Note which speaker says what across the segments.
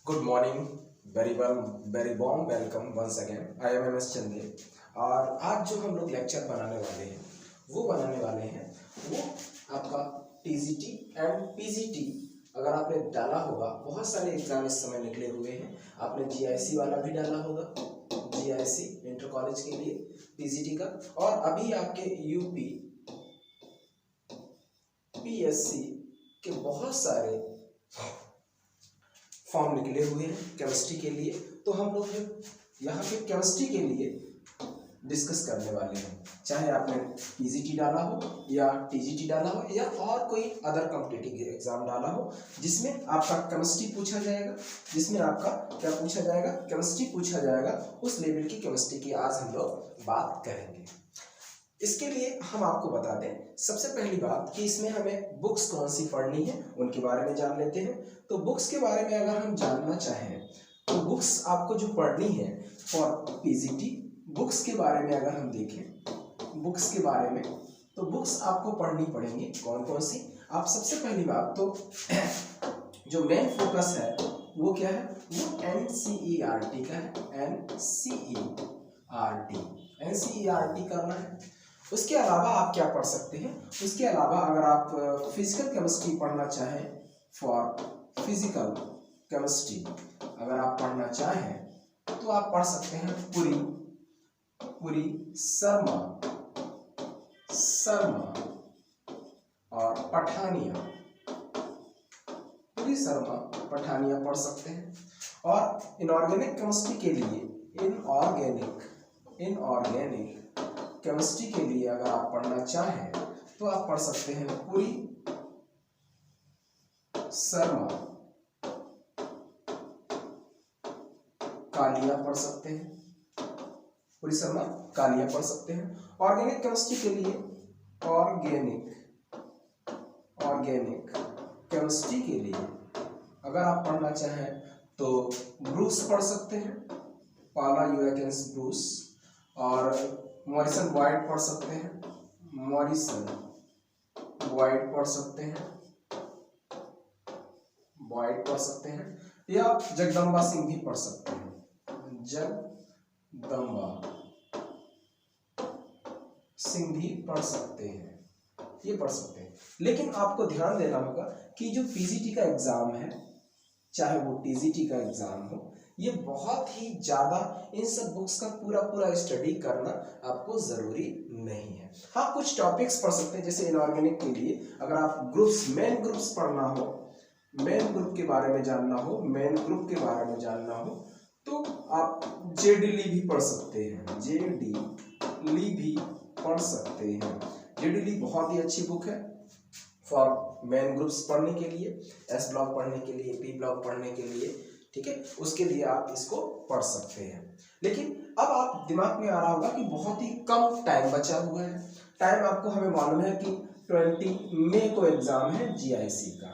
Speaker 1: Good morning, very warm welcome once again. I am MS Chande. और आज जो हम लोग लेक्चर बनाने वाले हैं वो आपका TGT एंड PGT। अगर आपने डाला होगा, बहुत सारे एग्जाम इस समय निकले हुए हैं। आपने GIC वाला भी डाला होगा, GIC इंटर कॉलेज के लिए PGT का, और अभी आपके UP PSC के बहुत सारे फॉर्म निकले हुए हैं केमिस्ट्री के लिए। तो हम लोग यहाँ पे केमिस्ट्री के लिए डिस्कस करने वाले हैं, चाहे आपने PGT डाला हो या TGT डाला हो या और कोई अदर कॉम्पिटिटिव एग्जाम डाला हो, जिसमें आपका केमिस्ट्री पूछा जाएगा, जिसमें आपका क्या पूछा जाएगा, केमिस्ट्री पूछा जाएगा। उस लेवल की केमिस्ट्री की आज हम लोग बात करेंगे। इसके लिए हम आपको बता दें, सबसे पहली बात कि इसमें हमें बुक्स कौन सी पढ़नी है उनके बारे में जान लेते हैं। तो बुक्स के बारे में अगर हम जानना चाहें तो बुक्स आपको जो पढ़नी है फॉर PGT, बुक्स के बारे में अगर हम देखें बुक्स के बारे में, तो बुक्स आपको पढ़नी पड़ेंगी कौन कौन सी। आप सबसे पहली बात तो जो मेन फोकस है वो क्या है, वो NCERT का है। NCERT करना है। उसके अलावा आप क्या पढ़ सकते हैं, उसके अलावा अगर आप फिजिकल केमिस्ट्री पढ़ना चाहें, फॉर फिजिकल केमिस्ट्री अगर आप पढ़ना चाहें तो आप पढ़ सकते हैं पुरी शर्मा और पठानिया। पुरी शर्मा पठानिया पढ़ सकते हैं। और इनऑर्गेनिक केमिस्ट्री के लिए इनऑर्गेनिक केमिस्ट्री के लिए अगर आप पढ़ना चाहें तो आप पढ़ सकते हैं पुरी शर्मा कालिया पढ़ सकते हैं, पुरी शर्मा कालिया पढ़ सकते हैं। ऑर्गेनिक केमिस्ट्री के लिए ऑर्गेनिक केमिस्ट्री के लिए अगर आप पढ़ना चाहें तो ब्रूस पढ़ सकते हैं, पाला यूरेकेंस ब्रूस। और मॉरिसन वाइट पढ़ सकते हैं, पढ़ सकते हैं, या जगदम्बा सिंह भी पढ़ सकते हैं, जगदम्बा सिंह भी पढ़ सकते हैं, ये पढ़ सकते हैं। लेकिन आपको ध्यान देना होगा कि जो PGT का एग्जाम है, चाहे वो TGT का एग्जाम हो, ये बहुत ही ज्यादा इन सब बुक्स का पूरा स्टडी करना आपको जरूरी नहीं है। हाँ, कुछ टॉपिक्स पढ़ सकते हैं, जैसे इनऑर्गेनिक के लिए अगर आप मेन ग्रुप्स पढ़ना हो, मेन ग्रुप के बारे में जानना हो, तो आप JDLI भी पढ़ सकते हैं, JDLI बहुत ही अच्छी बुक है फॉर मेन ग्रुप्स पढ़ने के लिए, S ब्लॉक पढ़ने के लिए, P ब्लॉक पढ़ने के लिए, ठीक है, उसके लिए आप इसको पढ़ सकते हैं। लेकिन अब आप दिमाग में आ रहा होगा कि बहुत ही कम टाइम बचा हुआ है। टाइम आपको हमें मालूम है कि 20 मई को एग्जाम है GIC का,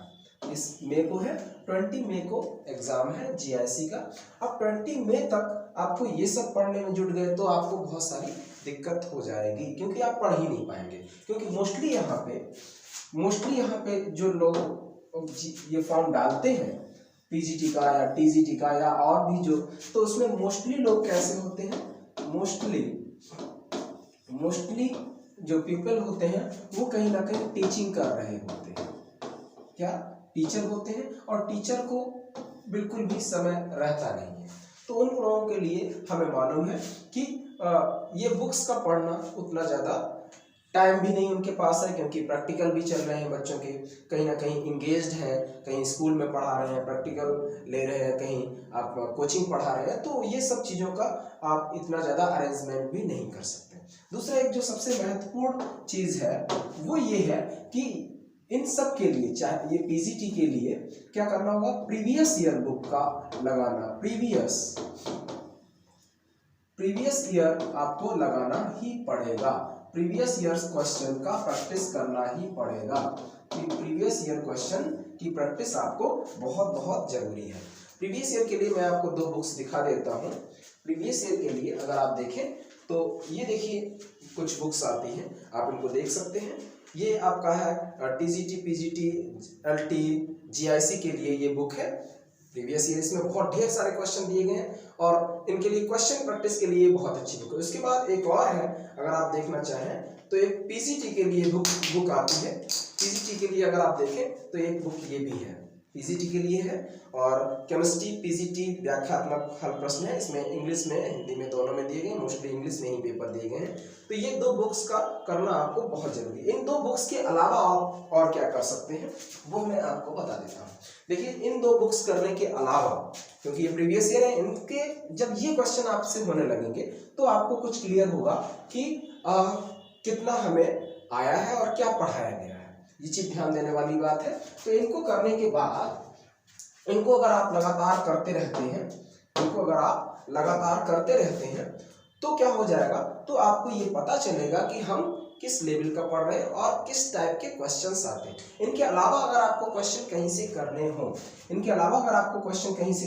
Speaker 1: इस मई को है 20 मई को एग्जाम है GIC का। अब 20 मई तक आपको ये सब पढ़ने में जुट गए तो आपको बहुत सारी दिक्कत हो जाएगी, क्योंकि आप पढ़ ही नहीं पाएंगे। क्योंकि मोस्टली यहाँ पे जो लोग ये फॉर्म डालते हैं PGT का या TGT का या और भी जो, तो उसमें मोस्टली लोग कैसे होते हैं, मोस्टली जो पीपल होते हैं वो कहीं ना कहीं टीचिंग कर रहे होते हैं, क्या टीचर होते हैं, और टीचर को बिल्कुल भी समय रहता नहीं है। तो उन लोगों के लिए हमें मालूम है कि ये बुक्स का पढ़ना उतना ज़्यादा टाइम भी नहीं उनके पास है, क्योंकि प्रैक्टिकल भी चल रहे हैं बच्चों के, कहीं ना कहीं इंगेज्ड हैं, कहीं स्कूल में पढ़ा रहे हैं, प्रैक्टिकल ले रहे हैं, कहीं आप कोचिंग पढ़ा रहे हैं, तो ये सब चीज़ों का आप इतना ज़्यादा अरेंजमेंट भी नहीं कर सकते। दूसरा एक जो सबसे महत्वपूर्ण चीज़ है वो ये है कि इन सब के लिए, चाहे ये PGT के लिए क्या करना होगा, प्रीवियस ईयर बुक का लगाना, प्रीवियस ईयर आपको लगाना ही पड़ेगा, प्रीवियस ईयर्स क्वेश्चन का प्रैक्टिस करना ही पड़ेगा। प्रीवियस ईयर क्वेश्चन की प्रैक्टिस आपको बहुत जरूरी है। प्रीवियस ईयर के लिए मैं आपको 2 बुक्स दिखा देता हूँ। प्रीवियस ईयर के लिए अगर आप देखें तो ये देखिए कुछ बुक्स आती हैं, आप इनको देख सकते हैं। ये आपका है TGT, PGT, LT, GIC के लिए ये बुक है। प्रीवियस ईयर इसमें बहुत ढेर सारे क्वेश्चन दिए गए हैं और इनके लिए क्वेश्चन प्रैक्टिस के लिए बहुत अच्छी बुक है। उसके बाद एक और है, अगर आप देखना चाहें तो एक पीजीटी के लिए बुक आती है। पीजीटी के लिए अगर आप देखें तो एक बुक ये भी है, पीजीटी के लिए है, और केमिस्ट्री पीजीटी व्याख्यात्मक हल प्रश्न है। इसमें इंग्लिश में हिंदी में दोनों में दिए गए, मोस्टली इंग्लिश में ही पेपर दिए गए हैं। तो ये 2 बुक्स का करना आपको बहुत जरूरी है। इन 2 बुक्स के अलावा आप और क्या कर सकते हैं वो मैं आपको बता देता हूँ। देखिए, इन 2 बुक्स करने के अलावा, क्योंकि ये प्रीवियस ईयर है, इनके जब ये क्वेश्चन आपसे होने लगेंगे तो आपको कुछ क्लियर होगा कि कितना हमें आया है और क्या पढ़ाया गया है, ये चीज ध्यान देने वाली बात है। तो इनको करने के बाद, इनको अगर आप लगातार करते रहते हैं, तो क्या हो जाएगा, तो आपको ये पता चलेगा कि हम किस लेवल का पढ़ रहे हैं और किस टाइप के क्वेश्चंस आते हैं। इनके अलावा अगर आपको क्वेश्चन कहीं से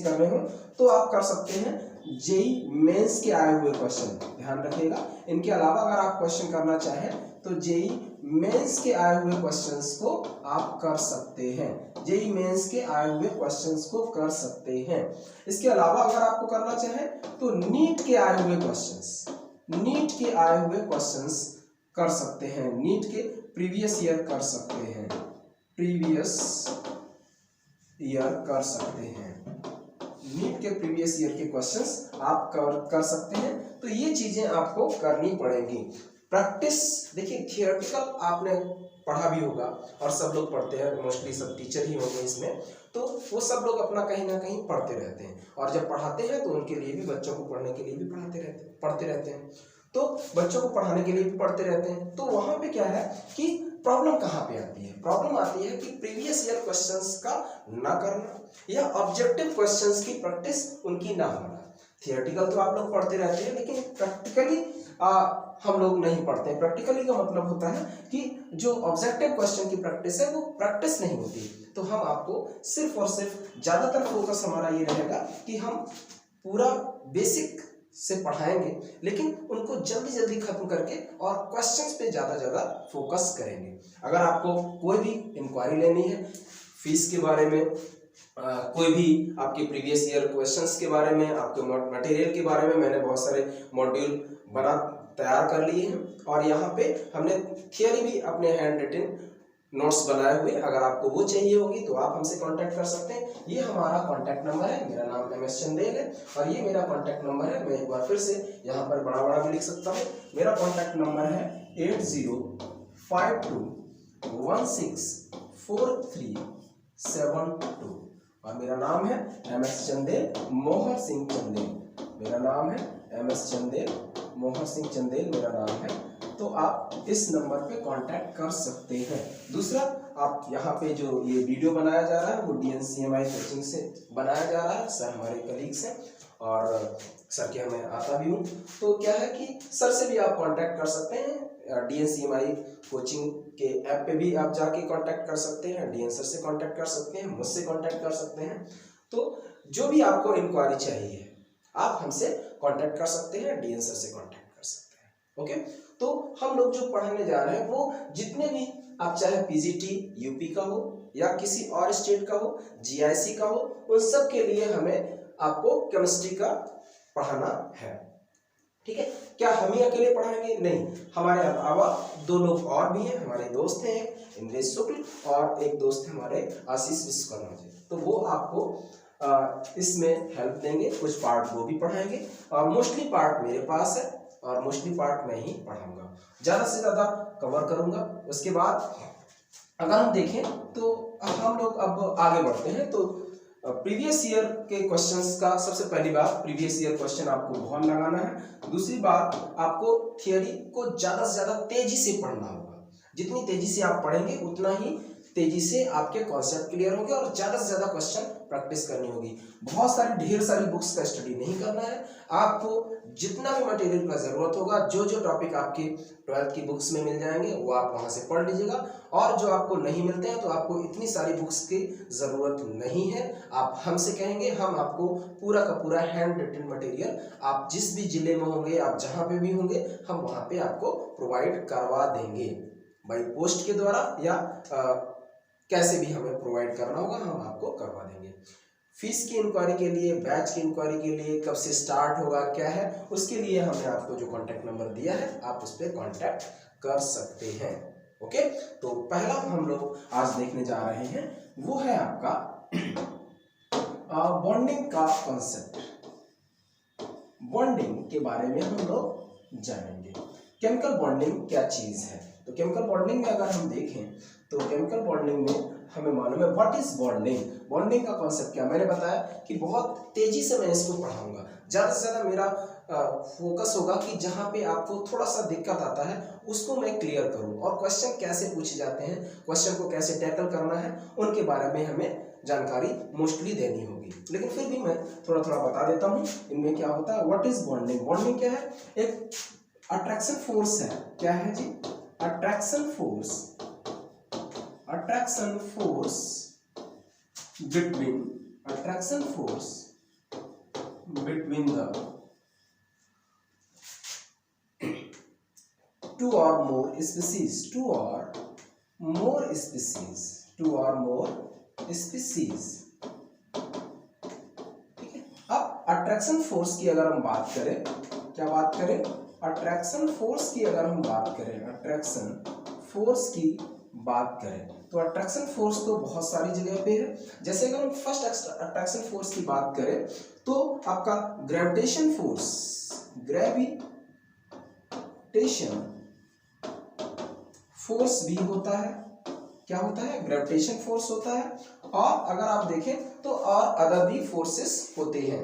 Speaker 1: करने हो तो आप कर सकते हैं जेई मेंस के आए हुए क्वेश्चन, ध्यान रखिएगा। इनके अलावा अगर आप क्वेश्चन करना चाहें तो जेई मेंस के आए हुए क्वेश्चंस को आप कर सकते हैं, जेई मेंस के आए हुए क्वेश्चंस को कर सकते हैं। इसके अलावा अगर आपको करना चाहें तो नीट के आए हुए क्वेश्चंस कर सकते हैं, नीट के प्रीवियस ईयर कर सकते हैं, नीट के प्रीवियस ईयर के क्वेश्चंस आप कर सकते हैं। तो ये चीजें आपको करनी पड़ेंगी। प्रैक्टिस, देखिए थियोरेटिकल आपने पढ़ा भी होगा और सब लोग पढ़ते हैं, मोस्टली सब टीचर ही होंगे इसमें, तो वो सब लोग अपना कहीं ना कहीं पढ़ते रहते हैं, और जब पढ़ाते हैं तो उनके लिए भी, बच्चों को पढ़ने के लिए भी पढ़ते रहते हैं। तो बच्चों को पढ़ाने के लिए भी पढ़ते रहते हैं। तो वहां पे क्या है कि प्रॉब्लम कहाँ पे आती है, प्रॉब्लम आती है कि प्रीवियस ईयर क्वेश्चंस का ना करना या ऑब्जेक्टिव क्वेश्चंस की प्रैक्टिस उनकी ना होना। थियोरेटिकल तो आप लोग पढ़ते रहते हैं, लेकिन प्रैक्टिकली हम लोग नहीं पढ़ते हैं। प्रैक्टिकली का मतलब होता है कि जो ऑब्जेक्टिव क्वेश्चन की प्रैक्टिस है वो प्रैक्टिस नहीं होती। तो हम आपको सिर्फ और सिर्फ ज्यादातर फोकस हमारा ये रहेगा कि हम पूरा बेसिक से पढ़ाएंगे, लेकिन उनको जल्दी जल्दी खत्म करके और क्वेश्चंस पे ज्यादा फोकस करेंगे। अगर आपको कोई भी इंक्वायरी लेनी है फीस के बारे में, कोई भी आपके प्रीवियस ईयर क्वेश्चंस के बारे में, आपके मटेरियल के बारे में, मैंने बहुत सारे मॉड्यूल तैयार कर लिए हैं, और यहाँ पे हमने थियरी भी अपने हैंड रिटन नोट्स बनाए हुए, अगर आपको वो चाहिए होगी तो आप हमसे कांटेक्ट कर सकते हैं। ये हमारा कांटेक्ट नंबर है, मेरा नाम MS चंदेल है और ये मेरा कांटेक्ट नंबर है। मैं एक बार फिर से यहाँ पर बड़ा भी लिख सकता हूँ। मेरा कांटेक्ट नंबर है 8052164372 और मेरा नाम है MS चंदेल, मोहर सिंह चंदेल। मेरा नाम है MS चंदेल, मोहर सिंह चंदेल मेरा नाम है। तो आप इस नंबर पे कांटेक्ट कर सकते हैं। दूसरा, आप यहाँ पे जो ये वीडियो बनाया जा रहा है वो DNCMI कोचिंग से बनाया जा रहा है, सर हमारे कलीग्स हैं और सर के मैं आता भी हूँ। तो क्या है कि सर से भी आप कांटेक्ट कर सकते हैं, DNCMI कोचिंग के ऐप पे भी आप जाके कांटेक्ट कर सकते हैं, DN सर से कांटेक्ट कर सकते हैं, मुझसे कांटेक्ट कर सकते हैं। तो जो भी आपको इंक्वायरी चाहिए आप हमसे कांटेक्ट कर सकते हैं, DN सर से कांटेक्ट कर सकते हैं। ओके, तो हम लोग जो पढ़ाने जा रहे हैं वो जितने भी आप चाहे PGT UP का हो या किसी और स्टेट का हो, GIC का हो, उन सब के लिए हमें आपको केमिस्ट्री का पढ़ाना है। ठीक है, क्या हम ही अकेले पढ़ाएंगे? नहीं, हमारे अलावा 2 लोग और भी हैं, हमारे दोस्त हैं, इंद्रेश शुक्ल और एक दोस्त है हमारे आशीष विश्वकर्मा जी। तो वो आपको इसमें हेल्प देंगे, कुछ पार्ट वो भी पढ़ाएंगे और मोस्टली पार्ट मेरे पास है और मोस्टली पार्ट मैं ही पढ़ाऊंगा, ज़्यादा से ज़्यादा कवर करूंगा। उसके बाद अगर हम देखें तो हम लोग अब आगे बढ़ते हैं। तो प्रीवियस ईयर के क्वेश्चंस का सबसे पहली बात, प्रीवियस ईयर क्वेश्चन आपको बहुत लगाना है। दूसरी बात, आपको थियोरी को ज़्यादा से ज़्यादा तेजी से पढ़ना होगा। जितनी तेजी से आप पढ़ेंगे उतना ही तेजी से आपके कॉन्सेप्ट क्लियर होंगे और ज़्यादा से ज़्यादा क्वेश्चन प्रैक्टिस करनी होगी। बहुत सारी ढेर सारी बुक्स का स्टडी नहीं करना है, आपको जितना भी मटेरियल का ज़रूरत होगा, जो जो टॉपिक आपके 12th की बुक्स में मिल जाएंगे वो आप वहाँ से पढ़ लीजिएगा, और जो आपको नहीं मिलते हैं तो आपको इतनी सारी बुक्स की ज़रूरत नहीं है। आप हमसे कहेंगे, हम आपको पूरा का पूरा हैंड रिटन मटेरियल आप जिस भी ज़िले में होंगे, आप जहाँ पे भी होंगे, हम वहाँ पे आपको प्रोवाइड करवा देंगे, बाई पोस्ट के द्वारा या कैसे भी हमें प्रोवाइड करना होगा हम आपको करवा देंगे। फीस की इंक्वायरी के लिए, बैच की इंक्वायरी के लिए, कब से स्टार्ट होगा, क्या है, उसके लिए हमने आपको जो कॉन्टैक्ट नंबर दिया है आप उस पर कॉन्टैक्ट कर सकते हैं। ओके, तो पहला हम लोग आज देखने जा रहे हैं वो है आपका बॉन्डिंग का कॉन्सेप्ट। बॉन्डिंग के बारे में हम लोग जानेंगे। केमिकल बॉन्डिंग क्या चीज है, तो केमिकल बॉन्डिंग में अगर हम देखें तो केमिकल बॉन्डिंग में हमें मालूम है व्हाट इज बॉन्डिंग। बॉन्डिंग का कॉन्सेप्ट क्या, मैंने बताया कि बहुत तेजी से मैं इसको पढ़ाऊंगा, ज्यादा से ज्यादा मेरा फोकस होगा कि जहां पे आपको थोड़ा सा दिक्कत आता है उसको मैं क्लियर करूं, और क्वेश्चन कैसे पूछे जाते हैं, क्वेश्चन को कैसे टैकल करना है, उनके बारे में हमें जानकारी मोस्टली देनी होगी। लेकिन फिर भी मैं थोड़ा थोड़ा बता देता हूं इनमें क्या होता है। व्हाट इज बॉन्डिंग, बॉन्डिंग क्या है, एक अट्रैक्शन फोर्स है। क्या है जी, attraction force, attraction force between, attraction force between the two or more species, two or more species, two or more species। ठीक है, अब अट्रैक्शन फोर्स की अगर हम बात करें, क्या बात करें, अट्रैक्शन फोर्स की अगर हम बात करें, अट्रैक्शन फोर्स की बात करें तो अट्रैक्शन फोर्स तो बहुत सारी जगह पे है। जैसे अगर हम फर्स्ट अट्रैक्शन फोर्स की बात करें तो आपका ग्रेविटेशन फोर्स, ग्रेविटेशन फोर्स भी होता है। क्या होता है, ग्रेविटेशन फोर्स होता है। और अगर आप देखें तो और अदर भी फोर्सेस होते हैं।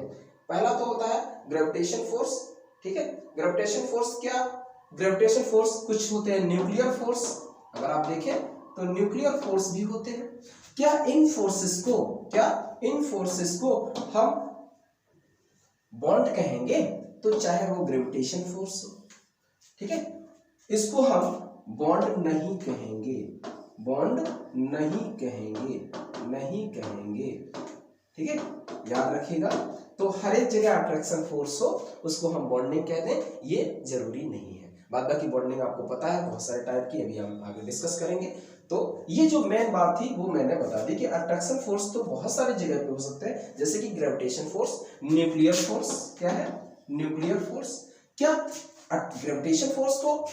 Speaker 1: पहला तो होता है ग्रेविटेशन फोर्स, ठीक है। ग्रेविटेशन फोर्स क्या, ग्रेविटेशन फोर्स कुछ होते हैं न्यूक्लियर फोर्स, अगर आप देखें तो न्यूक्लियर फोर्स भी होते हैं। क्या इन फोर्सेस को, क्या इन फोर्सेस को हम बॉन्ड कहेंगे, तो चाहे वो ग्रेविटेशन फोर्स हो, ठीक है, इसको हम बॉन्ड नहीं कहेंगे, बॉन्ड नहीं कहेंगे, नहीं कहेंगे, ठीक है, याद रखिएगा। तो हर एक जगह अट्रैक्शन फोर्स हो उसको हम बॉन्डिंग कहते हैं, ये जरूरी नहीं है। बाद बाकी बॉन्डिंग आपको पता है बहुत सारे टाइप की, अभी हम आगे डिस्कस करेंगे। तो ये जो मेन बात थी वो मैंने बता दी कि अट्रैक्शन फोर्स तो बहुत सारी जगह पे हो सकते हैं, जैसे कि ग्रेविटेशन फोर्स, न्यूक्लियर फोर्स, क्या है, न्यूक्लियर फोर्स। क्या ग्रेविटेशन फोर्स को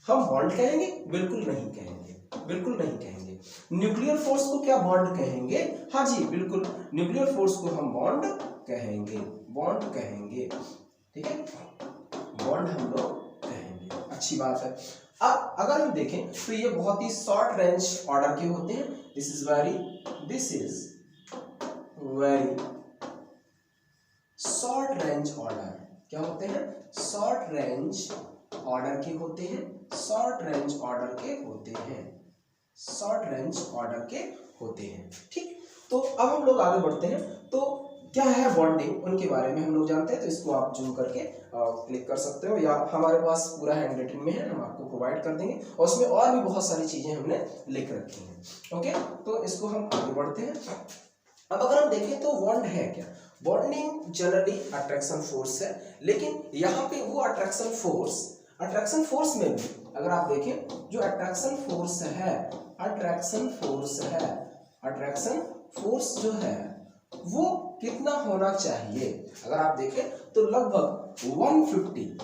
Speaker 1: हम बॉन्ड कहेंगे, बिल्कुल नहीं कहेंगे, बिल्कुल नहीं कहेंगे। न्यूक्लियर फोर्स को क्या बॉन्ड कहेंगे, हाँ जी बिल्कुल, न्यूक्लियर फोर्स को हम बॉन्ड कहेंगे, बॉन्ड कहेंगे, ठीक है, बॉन्ड हम लोग कहेंगे, अच्छी बात है। अब अगर हम देखें तो ये बहुत ही शॉर्ट रेंज ऑर्डर के होते हैं। This is very short range order. क्या होते हैं, शॉर्ट रेंज ऑर्डर के होते हैं, शॉर्ट रेंज ऑर्डर के होते हैं, शॉर्ट रेंज ऑर्डर के होते हैं, ठीक। तो अब हम लोग आगे बढ़ते हैं। तो क्या है बॉन्डिंग, उनके बारे में हम लोग जानते हैं। तो इसको आप जूम करके क्लिक कर सकते हो, या हमारे पास पूरा हैंड रिटन में है, हम आपको प्रोवाइड कर देंगे, और उसमें और भी बहुत सारी चीजें हमने लिख रखी हैं। ओके, तो इसको हम आगे बढ़ते हैं। अब अगर हम देखें तो बॉन्ड है क्या, बॉन्डिंग जनरली अट्रैक्शन फोर्स है, लेकिन यहाँ पे वो अट्रैक्शन फोर्स में भी अगर आप देखें जो अट्रैक्शन फोर्स है, अट्रैक्शन फोर्स जो है वो कितना होना चाहिए, अगर आप देखें तो लगभग 150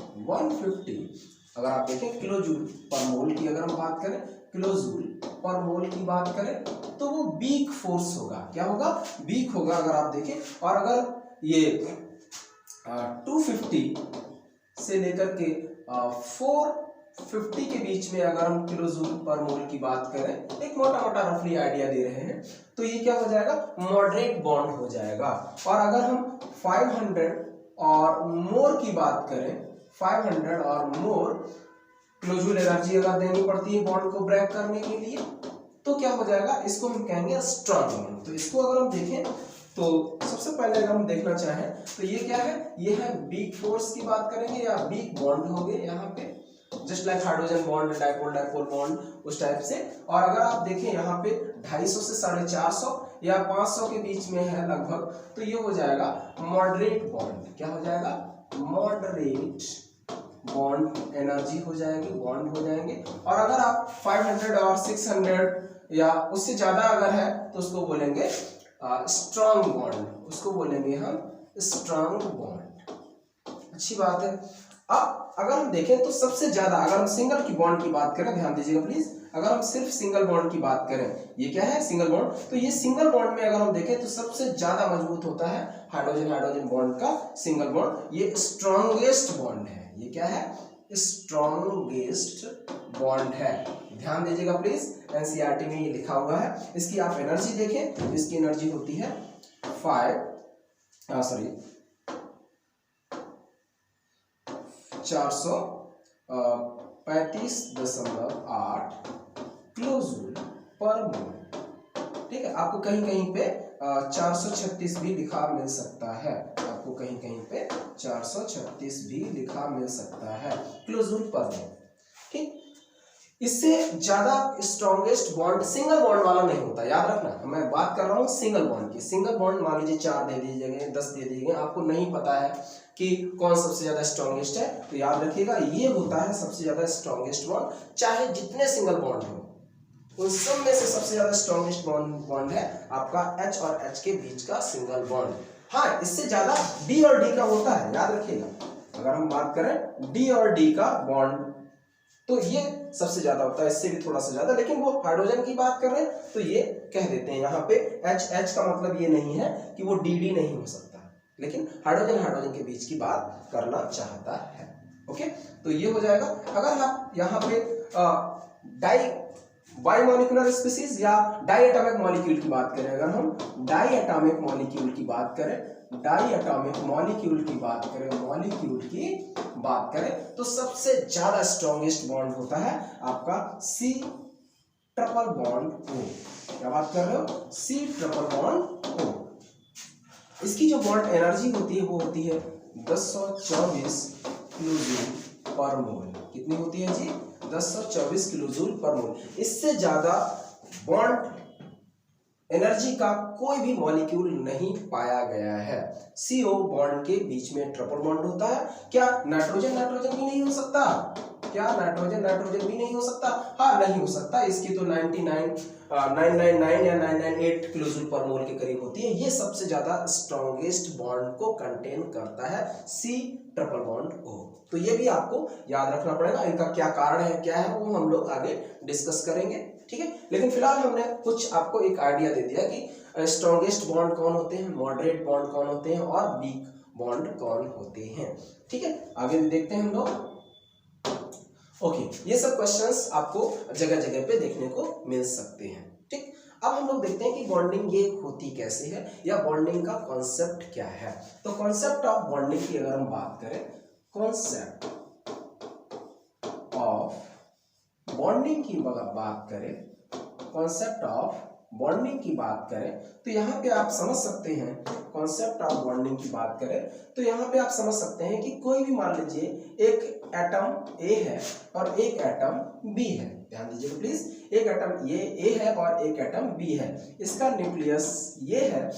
Speaker 1: अगर आप देखें किलो जूल पर मोल की अगर हम बात करें, किलो जूल पर मोल की बात करें तो वो वीक फोर्स होगा। क्या होगा, वीक होगा अगर आप देखें। और अगर ये 250 से लेकर के 450 के बीच में अगर हम किलो जूल पर मोल की बात करें, एक मोटा मोटा रफली आइडिया दे रहे हैं, तो ये क्या हो जाएगा, मॉडरेट बॉन्ड हो जाएगा। और अगर हम 500 और मोर की बात करें, 500 और मोर किलो जूल एनर्जी अगर देनी पड़ती है बॉन्ड को ब्रेक करने के लिए, तो क्या हो जाएगा, इसको हम कहेंगे स्ट्रॉन्ग बॉन्ड। तो इसको अगर हम देखें तो सबसे पहले अगर हम देखना चाहें तो ये क्या है, ये है वीक फोर्स की बात करेंगे या वीक बॉन्ड हो गए यहाँ पे, just like hydrogen bond, dipole bond, उस टाइप से। और अगर आप देखें यहाँ पे 250 से 450 या 500 के बीच में है लगभग, तो ये हो जाएगा मॉडरेट बॉन्ड। क्या हो जाएगा, मॉडरेट बॉन्ड एनर्जी हो जाएगी, बॉन्ड हो जाएंगे। और अगर आप 500 और 600 या उससे ज्यादा अगर है तो उसको बोलेंगे स्ट्रॉन्ग बॉन्ड, उसको बोलेंगे हम स्ट्रॉन्ग बॉन्ड। अच्छी बात है। अब अगर हम देखें तो सबसे ज्यादा, अगर हम सिंगल की बॉन्ड की बात करें, ध्यान दीजिएगा प्लीज, अगर हम सिर्फ सिंगल बॉन्ड की बात करें, ये क्या है सिंगल बॉन्ड, तो ये सिंगल बॉन्ड में अगर हम देखें तो सबसे ज्यादा मजबूत होता है हाइड्रोजन हाइड्रोजन बॉन्ड का सिंगल बॉन्ड, ये स्ट्रॉन्गेस्ट बॉन्ड है। ये क्या है? स्ट्रॉन्गेस्ट बॉन्ड है। ध्यान दीजिएगा प्लीज, एनसीईआरटी में ये लिखा हुआ है। इसकी आप एनर्जी देखें, इसकी एनर्जी होती है 435.8 किलोजूल पर मोल। ठीक है, आपको कहीं कहीं पे 436 भी लिखा मिल सकता है, आपको कहीं कहीं पे 436 भी लिखा मिल सकता है किलोजूल पर मोल। ठीक, इससे ज्यादा स्ट्रॉन्गेस्ट बॉन्ड सिंगल बॉन्ड वाला नहीं होता, याद रखना। मैं बात कर रहा हूँ सिंगल बॉन्ड की। सिंगल बॉन्ड मान लीजिए 4 दे दिए गए, 10 दे दिए गए, आपको नहीं पता है कि कौन सबसे ज्यादा स्ट्रॉन्गेस्ट है, तो याद रखिएगा ये होता है सबसे ज्यादा स्ट्रॉन्गेस्ट बॉन्ड। चाहे जितने सिंगल बॉन्ड हो, उन सब में से सबसे ज्यादा स्ट्रॉन्गेस्ट बॉन्ड है आपका H और H के बीच का सिंगल बॉन्ड। हाँ, इससे ज्यादा D और D का होता है, याद रखिएगा। अगर हम बात करें D और D का बॉन्ड, तो ये सबसे ज्यादा होता है, इससे भी थोड़ा सा ज्यादा। लेकिन वो हाइड्रोजन की बात कर रहे हैं तो ये कह देते हैं यहाँ पे H का मतलब ये नहीं है कि वो DD नहीं हो सकता, लेकिन हाइड्रोजन हाइड्रोजन के बीच की बात करना चाहता है। ओके, तो ये हो जाएगा। अगर आप यहाँ पे बाइमोलिकुलर स्पीसीज या डाई एटॉमिक मॉलिक्यूल की बात करें, अगर हम डाई एटॉमिक मॉलिक्यूल की बात करें, डाई एटॉमिक मॉलिक्यूल की बात करें, तो सबसे ज्यादा स्ट्रॉन्गेस्ट बॉन्ड होता है आपका C ट्रिपल बॉन्ड O। क्या बात कर रहे हो? C triple bond O। इसकी जो बॉन्ड एनर्जी होती है वो होती है 1024 किलोजूल पर मोल। कितनी होती है जी? 1024 किलोजूल पर मोल। इससे ज्यादा बॉन्ड एनर्जी का कोई भी मॉलिक्यूल नहीं पाया गया है। CO बॉन्ड के बीच में ट्रिपल बॉन्ड होता है। क्या नाइट्रोजन नाइट्रोजन भी नहीं हो सकता? क्या नाइट्रोजन नाइट्रोजन भी नहीं हो सकता? हाँ, नहीं हो सकता। इसकी तो 999 या 998 किलोजूल पर मोल के करीब होती है। ये सबसे ज्यादा स्ट्रॉन्गेस्ट बॉन्ड को कंटेन करता है C ट्रिपल बॉन्ड O। तो ये भी आपको याद रखना पड़ेगा। इनका क्या कारण है, क्या है, वो हम लोग आगे डिस्कस करेंगे। ठीक है, लेकिन फिलहाल हमने कुछ आपको एक आइडिया दे दिया कि स्ट्रॉन्गेस्ट बॉन्ड कौन होते हैं, मॉडरेट बॉन्ड कौन होते हैं और वीक बॉन्ड कौन होते हैं। ठीक है, आगे देखते हैं हम लोग। ओके, ये सब क्वेश्चंस आपको जगह जगह पे देखने को मिल सकते हैं। ठीक, अब हम लोग देखते हैं कि बॉन्डिंग ये होती कैसे है या बॉन्डिंग का कॉन्सेप्ट क्या है। तो कॉन्सेप्ट ऑफ बॉन्डिंग की अगर हम बात करें, कॉन्सेप्ट ऑफ बॉन्डिंग की बात करें, कॉन्सेप्ट ऑफ बॉन्डिंग की बात करें, तो यहाँ पे आप समझ सकते हैं, कॉन्सेप्ट ऑफ बॉन्डिंग की बात करें तो यहाँ पे आप समझ सकते हैं कि कोई भी मान लीजिए एक एटम A है और एक एटम B है। ध्यान दीजिए प्लीज, एक एटम ये A है और एक एटम B है। इसका न्यूक्लियस ये है,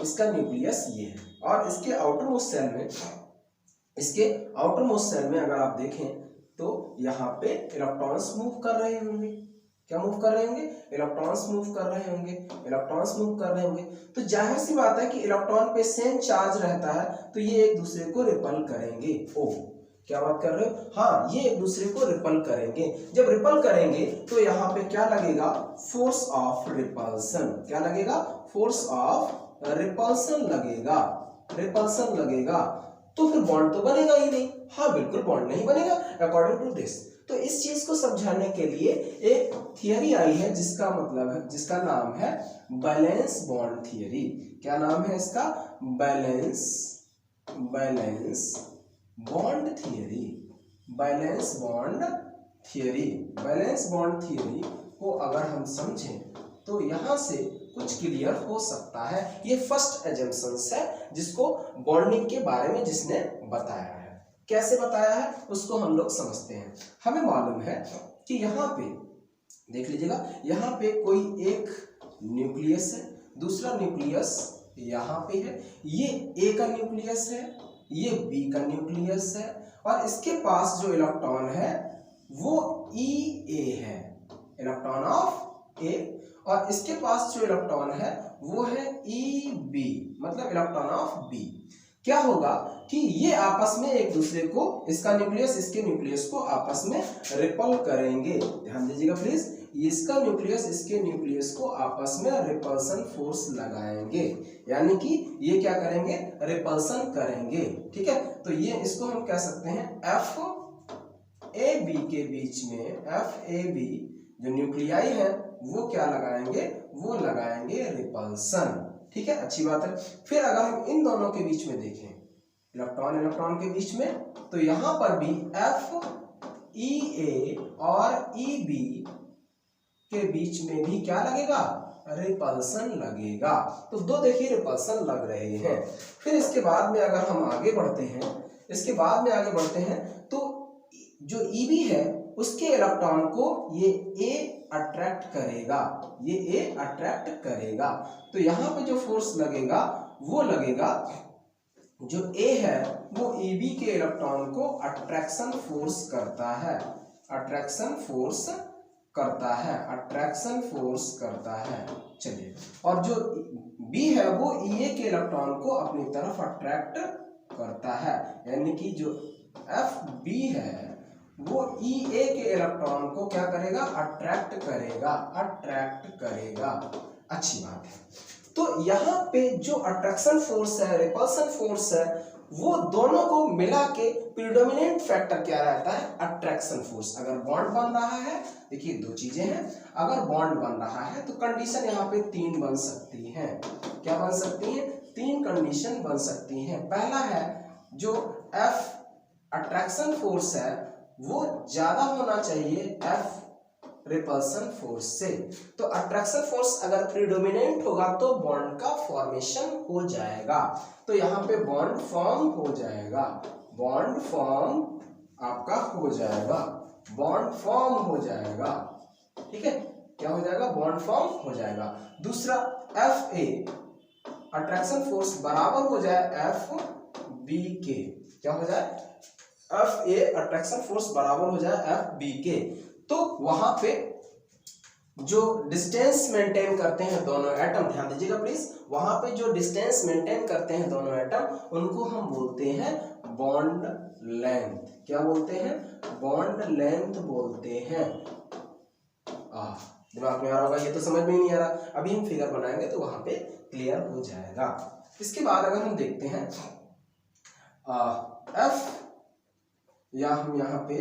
Speaker 1: इसका न्यूक्लियस ये है, और इसके आउटर मोस्ट सेल में अगर आप देखें तो यहाँ पे इलेक्ट्रॉन्स मूव कर रहे होंगे। क्या मूव कर रहे होंगे? इलेक्ट्रॉन्स मूव कर रहे होंगे, इलेक्ट्रॉन्स मूव कर रहे होंगे। तो जाहिर सी बात है कि इलेक्ट्रॉन पे सेम चार्ज रहता है, तो ये एक दूसरे को रिपल करेंगे। ओ, क्या बात कर रहे हो? हाँ, ये एक दूसरे को रिपल करेंगे। जब रिपल करेंगे तो यहाँ पे क्या लगेगा? Force of repulsion. क्या लगेगा? फोर्स ऑफ रिपल्सन लगेगा, रिपल्सन लगेगा। तो फिर बॉन्ड तो बनेगा ही नहीं। हाँ, बिल्कुल बॉन्ड नहीं बनेगा अकॉर्डिंग टू दिस। तो इस चीज को समझाने के लिए एक थियरी आई है जिसका मतलब है, जिसका नाम है बैलेंस बॉन्ड थियरी। क्या नाम है इसका? Valence bond theory, valence bond theory. Valence bond theory को अगर हम समझें तो यहां से कुछ क्लियर हो सकता है। ये फर्स्ट एजम्पशंस है जिसको बॉन्डिंग के बारे में जिसने बताया है। कैसे बताया है उसको हम लोग समझते हैं। हमें मालूम है कि यहाँ पे देख लीजिएगा, यहाँ पे कोई एक न्यूक्लियस है, दूसरा न्यूक्लियस यहाँ पे है, ये A का न्यूक्लियस है, ये B का न्यूक्लियस है, और इसके पास जो इलेक्ट्रॉन है वो EA है, इलेक्ट्रॉन ऑफ A, और इसके पास जो इलेक्ट्रॉन है वो है EB, मतलब इलेक्ट्रॉन ऑफ B। क्या होगा कि ये आपस में एक दूसरे को, इसका न्यूक्लियस इसके न्यूक्लियस को आपस में रिपल करेंगे। ध्यान दीजिएगा प्लीज, इसका न्यूक्लियस इसके न्यूक्लियस को आपस में रिपल्सन फोर्स लगाएंगे, यानी कि ये क्या करेंगे, रिपल्सन करेंगे। ठीक है, तो ये इसको हम कह सकते हैं FAB के बीच में, FAB जो न्यूक्लियाई है वो क्या लगाएंगे, वो लगाएंगे रिपल्सन। ठीक है, अच्छी बात है। फिर अगर हम इन दोनों के बीच में देखें, इलेक्ट्रॉन इलेक्ट्रॉन के बीच में, तो यहां पर भी FEA और EB के बीच में भी क्या लगेगा, रिपल्सन लगेगा। तो दो देखिए रिपल्सन लग रहे हैं। फिर इसके बाद में अगर हम आगे बढ़ते हैं, इसके बाद में आगे बढ़ते हैं तो जो EB है उसके इलेक्ट्रॉन को ये A अट्रैक्ट करेगा, ये A अट्रैक्ट करेगा। तो यहाँ पे जो फोर्स लगेगा वो लगेगा, जो A है वो EB के इलेक्ट्रॉन को अट्रैक्शन फोर्स करता है, अट्रैक्शन फोर्स करता है, अट्रैक्शन फोर्स करता है। चलिए, और जो B है वो EA के इलेक्ट्रॉन को अपनी तरफ अट्रैक्ट करता है, यानी कि जो FB है वो EA के इलेक्ट्रॉन को क्या करेगा, अट्रैक्ट करेगा, अट्रैक्ट करेगा। अच्छी बात है। तो यहाँ पे जो अट्रैक्शन फोर्स है, रिपल्सन फोर्स है, वो दोनों को मिला के प्रीडोमिनेंट फैक्टर क्या रहता है, अट्रैक्शन फोर्स। अगर बॉन्ड बन रहा है, देखिए दो चीजें हैं, अगर बॉन्ड बन रहा है तो कंडीशन यहाँ पे तीन बन सकती हैं। क्या बन सकती है, तीन कंडीशन बन सकती हैं। पहला है जो F अट्रैक्शन फोर्स है वो ज्यादा होना चाहिए F रिपल्सन फोर्स से। तो अट्रैक्शन फोर्स अगर प्रीडोमिनेंट होगा तो बॉन्ड का फॉर्मेशन हो जाएगा। तो यहाँ पे बॉन्ड फॉर्म हो जाएगा, बॉन्ड फॉर्म आपका हो जाएगा, बॉन्ड फॉर्म हो जाएगा। ठीक है, क्या हो जाएगा, बॉन्ड फॉर्म हो जाएगा। दूसरा FA अट्रैक्शन फोर्स बराबर हो जाए FB के, क्या हो जाए, FA अट्रैक्शन फोर्स बराबर हो जाए FB के। तो वहां पे जो डिस्टेंस मेंटेन करते हैं दोनों एटम, ध्यान दीजिएगा प्लीज, वहां पे जो डिस्टेंस मेंटेन करते हैं दोनों एटम, उनको हम बोलते हैं बॉन्ड लेंथ। क्या बोलते हैं, बॉन्ड लेंथ बोलते हैं। दिमाग में आ रहा होगा, ये तो समझ में ही नहीं आ रहा, अभी हम फिगर बनाएंगे तो वहां पे क्लियर हो जाएगा। इसके बाद अगर हम देखते हैं F, या हम यहाँ पे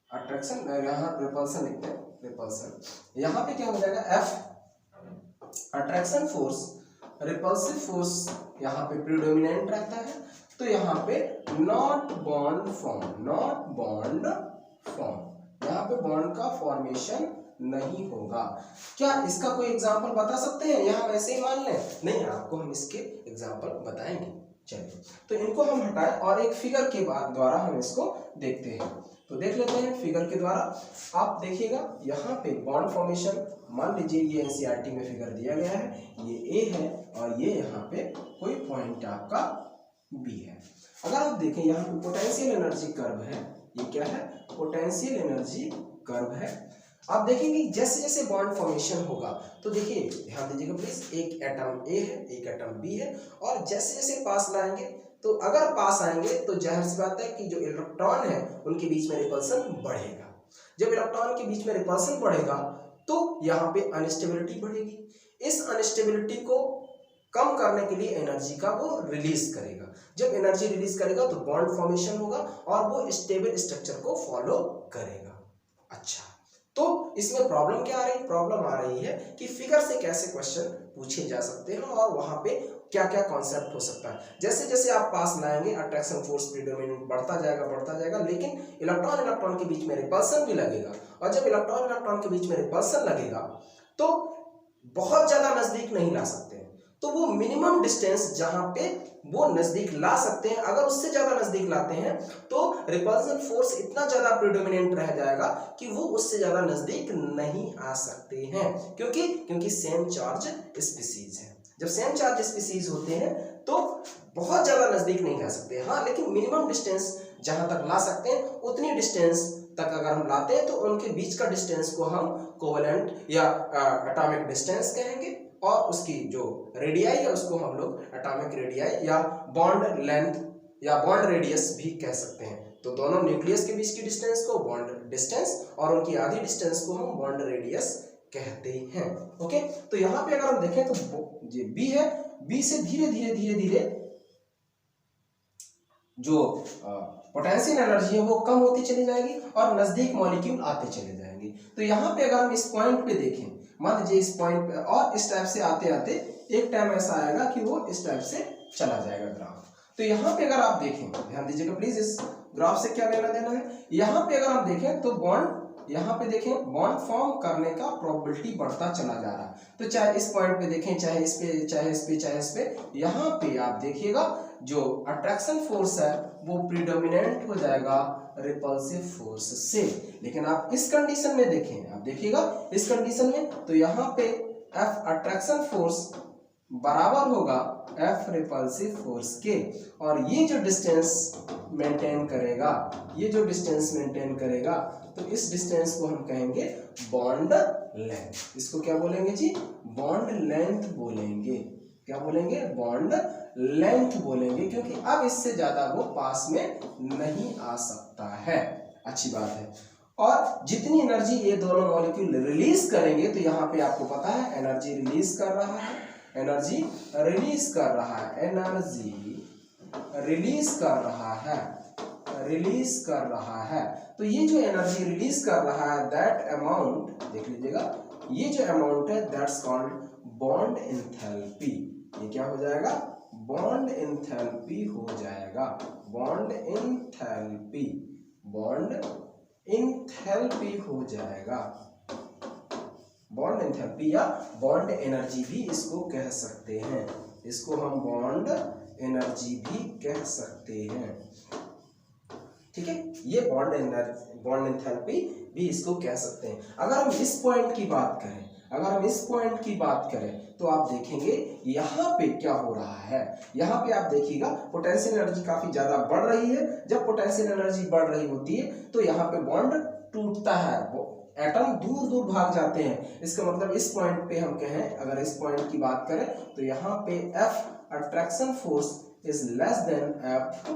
Speaker 1: अट्रैक्शन, यहाँ रिपल्सन लिखते हैं, रिपल्सन। यहाँ पे क्या हो जाएगा, F attraction force, repulsive force यहाँ पे प्रीडोमिनेंट रहता है। तो यहाँ पे not bond form, not bond form, यहाँ पे बॉन्ड का फॉर्मेशन नहीं होगा। क्या इसका कोई एग्जांपल बता सकते हैं, यहाँ वैसे ही मान लें? नहीं, आपको हम इसके एग्जांपल बताएंगे। चलिए, तो इनको हम हटाएं और एक फिगर के द्वारा हम इसको देखते हैं। तो देख लेते हैं फिगर के द्वारा। आप देखिएगा यहाँ पे बॉन्ड फॉर्मेशन, मान लीजिए ये NCERT में फिगर दिया गया है, ये A है और ये यहाँ पे कोई पॉइंट आपका B है। अगर आप देखें यहाँ पे पोटेंशियल एनर्जी कर्व है, ये क्या है, पोटेंशियल एनर्जी कर्व है। आप देखेंगे जैसे जैसे बॉन्ड फॉर्मेशन होगा, तो देखिए ध्यान दीजिएगा प्लीज, एक एटम A है, एक एटम B है, और जैसे जैसे पास लाएंगे, तो अगर पास आएंगे तो जाहिर सी बात है कि जो इलेक्ट्रॉन है उनके बीच में रिपल्सन बढ़ेगा। जब इलेक्ट्रॉन के बीच में रिपल्सन बढ़ेगा तो यहाँ पे अनस्टेबिलिटी बढ़ेगी। इस अनस्टेबिलिटी को कम करने के लिए एनर्जी का वो रिलीज करेगा। जब एनर्जी रिलीज करेगा तो बॉन्ड फॉर्मेशन होगा और वो स्टेबल स्ट्रक्चर को फॉलो करेगा। अच्छा, तो इसमें प्रॉब्लम क्या आ रही है, प्रॉब्लम आ रही है कि फिगर से कैसे क्वेश्चन पूछे जा सकते हैं और वहां पे क्या क्या कॉन्सेप्ट हो सकता है। जैसे जैसे आप पास लाएंगे अट्रैक्शन फोर्स प्रीडोमिनेंट बढ़ता जाएगा, लेकिन इलेक्ट्रॉन इलेक्ट्रॉन के बीच में रिपल्सन भी लगेगा, और जब इलेक्ट्रॉन इलेक्ट्रॉन के बीच में रिपल्सन लगेगा तो बहुत ज्यादा नजदीक नहीं ला सकते हैं। तो वो मिनिमम डिस्टेंस जहां पे वो नजदीक ला सकते हैं, अगर उससे ज्यादा नजदीक लाते हैं तो रिपल्सन फोर्स इतना ज्यादा प्रीडोमिनेंट रह जाएगा कि वो उससे ज्यादा नजदीक नहीं आ सकते हैं, क्योंकि सेम चार्ज स्पीसीज है। जब सेम चार्ज स्पीसीज होते हैं तो बहुत ज्यादा नजदीक नहीं ला सकते, हाँ, लेकिन मिनिमम डिस्टेंस जहां तक ला सकते हैं उतनी डिस्टेंस तक अगर हम लाते हैं तो उनके बीच का डिस्टेंस को हम कोवेलेंट या एटॉमिक डिस्टेंस कहेंगे, और उसकी जो रेडियाई है उसको हम लोग एटॉमिक रेडियाई या बॉन्ड लेंथ या बॉन्ड रेडियस भी कह सकते हैं। तो दोनों न्यूक्लियस के बीच की डिस्टेंस को बॉन्ड डिस्टेंस और उनकी आधी डिस्टेंस को हम बॉन्ड रेडियस कहते हैं। ओके, तो यहाँ पे अगर हम देखें तो ये बी है, बी से धीरे धीरे जो पोटेंशियल एनर्जी है वो कम होती चली जाएगी और नजदीक मॉलिक्यूल आते चले जाएंगे। तो यहाँ पे अगर हम इस पॉइंट पे देखें, मान लीजिए इस पॉइंट पे, और इस टाइप से आते आते एक टाइम ऐसा आएगा कि वो इस टाइप से चला जाएगा ग्राफ। तो यहाँ पे अगर आप देखें, ध्यान दीजिएगा प्लीज, इस ग्राफ से क्या लेना देना है। यहाँ पे अगर हम देखें तो बॉन्ड, यहाँ पे देखें बॉन्ड फॉर्म करने का प्रोबेबिलिटी बढ़ता चला जा रहा है। तो चाहे इस पॉइंट पे देखें, चाहे इस पे, चाहे इस पे, चाहे इस पे, यहाँ पे आप देखिएगा जो अट्रैक्शन फोर्स है वो प्रीडोमिनेंट हो जाएगा रिपल्सिव फोर्स से। लेकिन आप इस कंडीशन में देखें, आप देखिएगा इस कंडीशन में, तो यहाँ पे F अट्रैक्शन फोर्स बराबर होगा F रिपल्सिव फोर्स के, और ये जो डिस्टेंस मेंटेन करेगा, ये जो डिस्टेंस मेंटेन करेगा, तो इस डिस्टेंस को हम कहेंगे बॉन्ड लेंथ। इसको क्या बोलेंगे जी? बॉन्ड लेंथ बोलेंगे। क्या बोलेंगे? बॉन्ड लेंथ बोलेंगे, क्योंकि अब इससे ज्यादा वो पास में नहीं आ सकता है। अच्छी बात है। और जितनी एनर्जी ये दोनों मॉलिक्यूल रिलीज करेंगे, तो यहाँ पे आपको पता है एनर्जी रिलीज कर रहा है, एनर्जी रिलीज कर रहा है, एनर्जी रिलीज कर रहा है, रिलीज कर रहा है। तो ये जो एनर्जी रिलीज कर रहा है, दैट अमाउंट, देख लीजिएगा, ये जो अमाउंट है दैट्स कॉल्ड बॉन्ड एंथैल्पी। ये क्या हो जाएगा? बॉन्ड एंथैल्पी हो जाएगा। बॉन्ड एंथैल्पी, बॉन्ड एंथैल्पी हो जाएगा। बॉन्ड एंथैल्पी या बॉन्ड एनर्जी भी इसको कह सकते हैं, इसको हम बॉन्ड एनर्जी भी कह सकते हैं। ठीक है, ये बॉन्ड एंथैल्पी भी इसको कह सकते हैं। अगर हम इस पॉइंट की बात करें, अगर हम इस पॉइंट की बात करें, तो आप देखेंगे यहाँ पे क्या हो रहा है। यहाँ पे आप देखिएगा पोटेंशियल एनर्जी काफी ज्यादा बढ़ रही है। जब पोटेंशियल एनर्जी बढ़ रही होती है तो यहाँ पे बॉन्ड टूटता है, एटम दूर दूर भाग जाते हैं। इसका मतलब इस पॉइंट पे हम कहें, अगर इस पॉइंट की बात करें, तो यहाँ पे F attraction force is less than F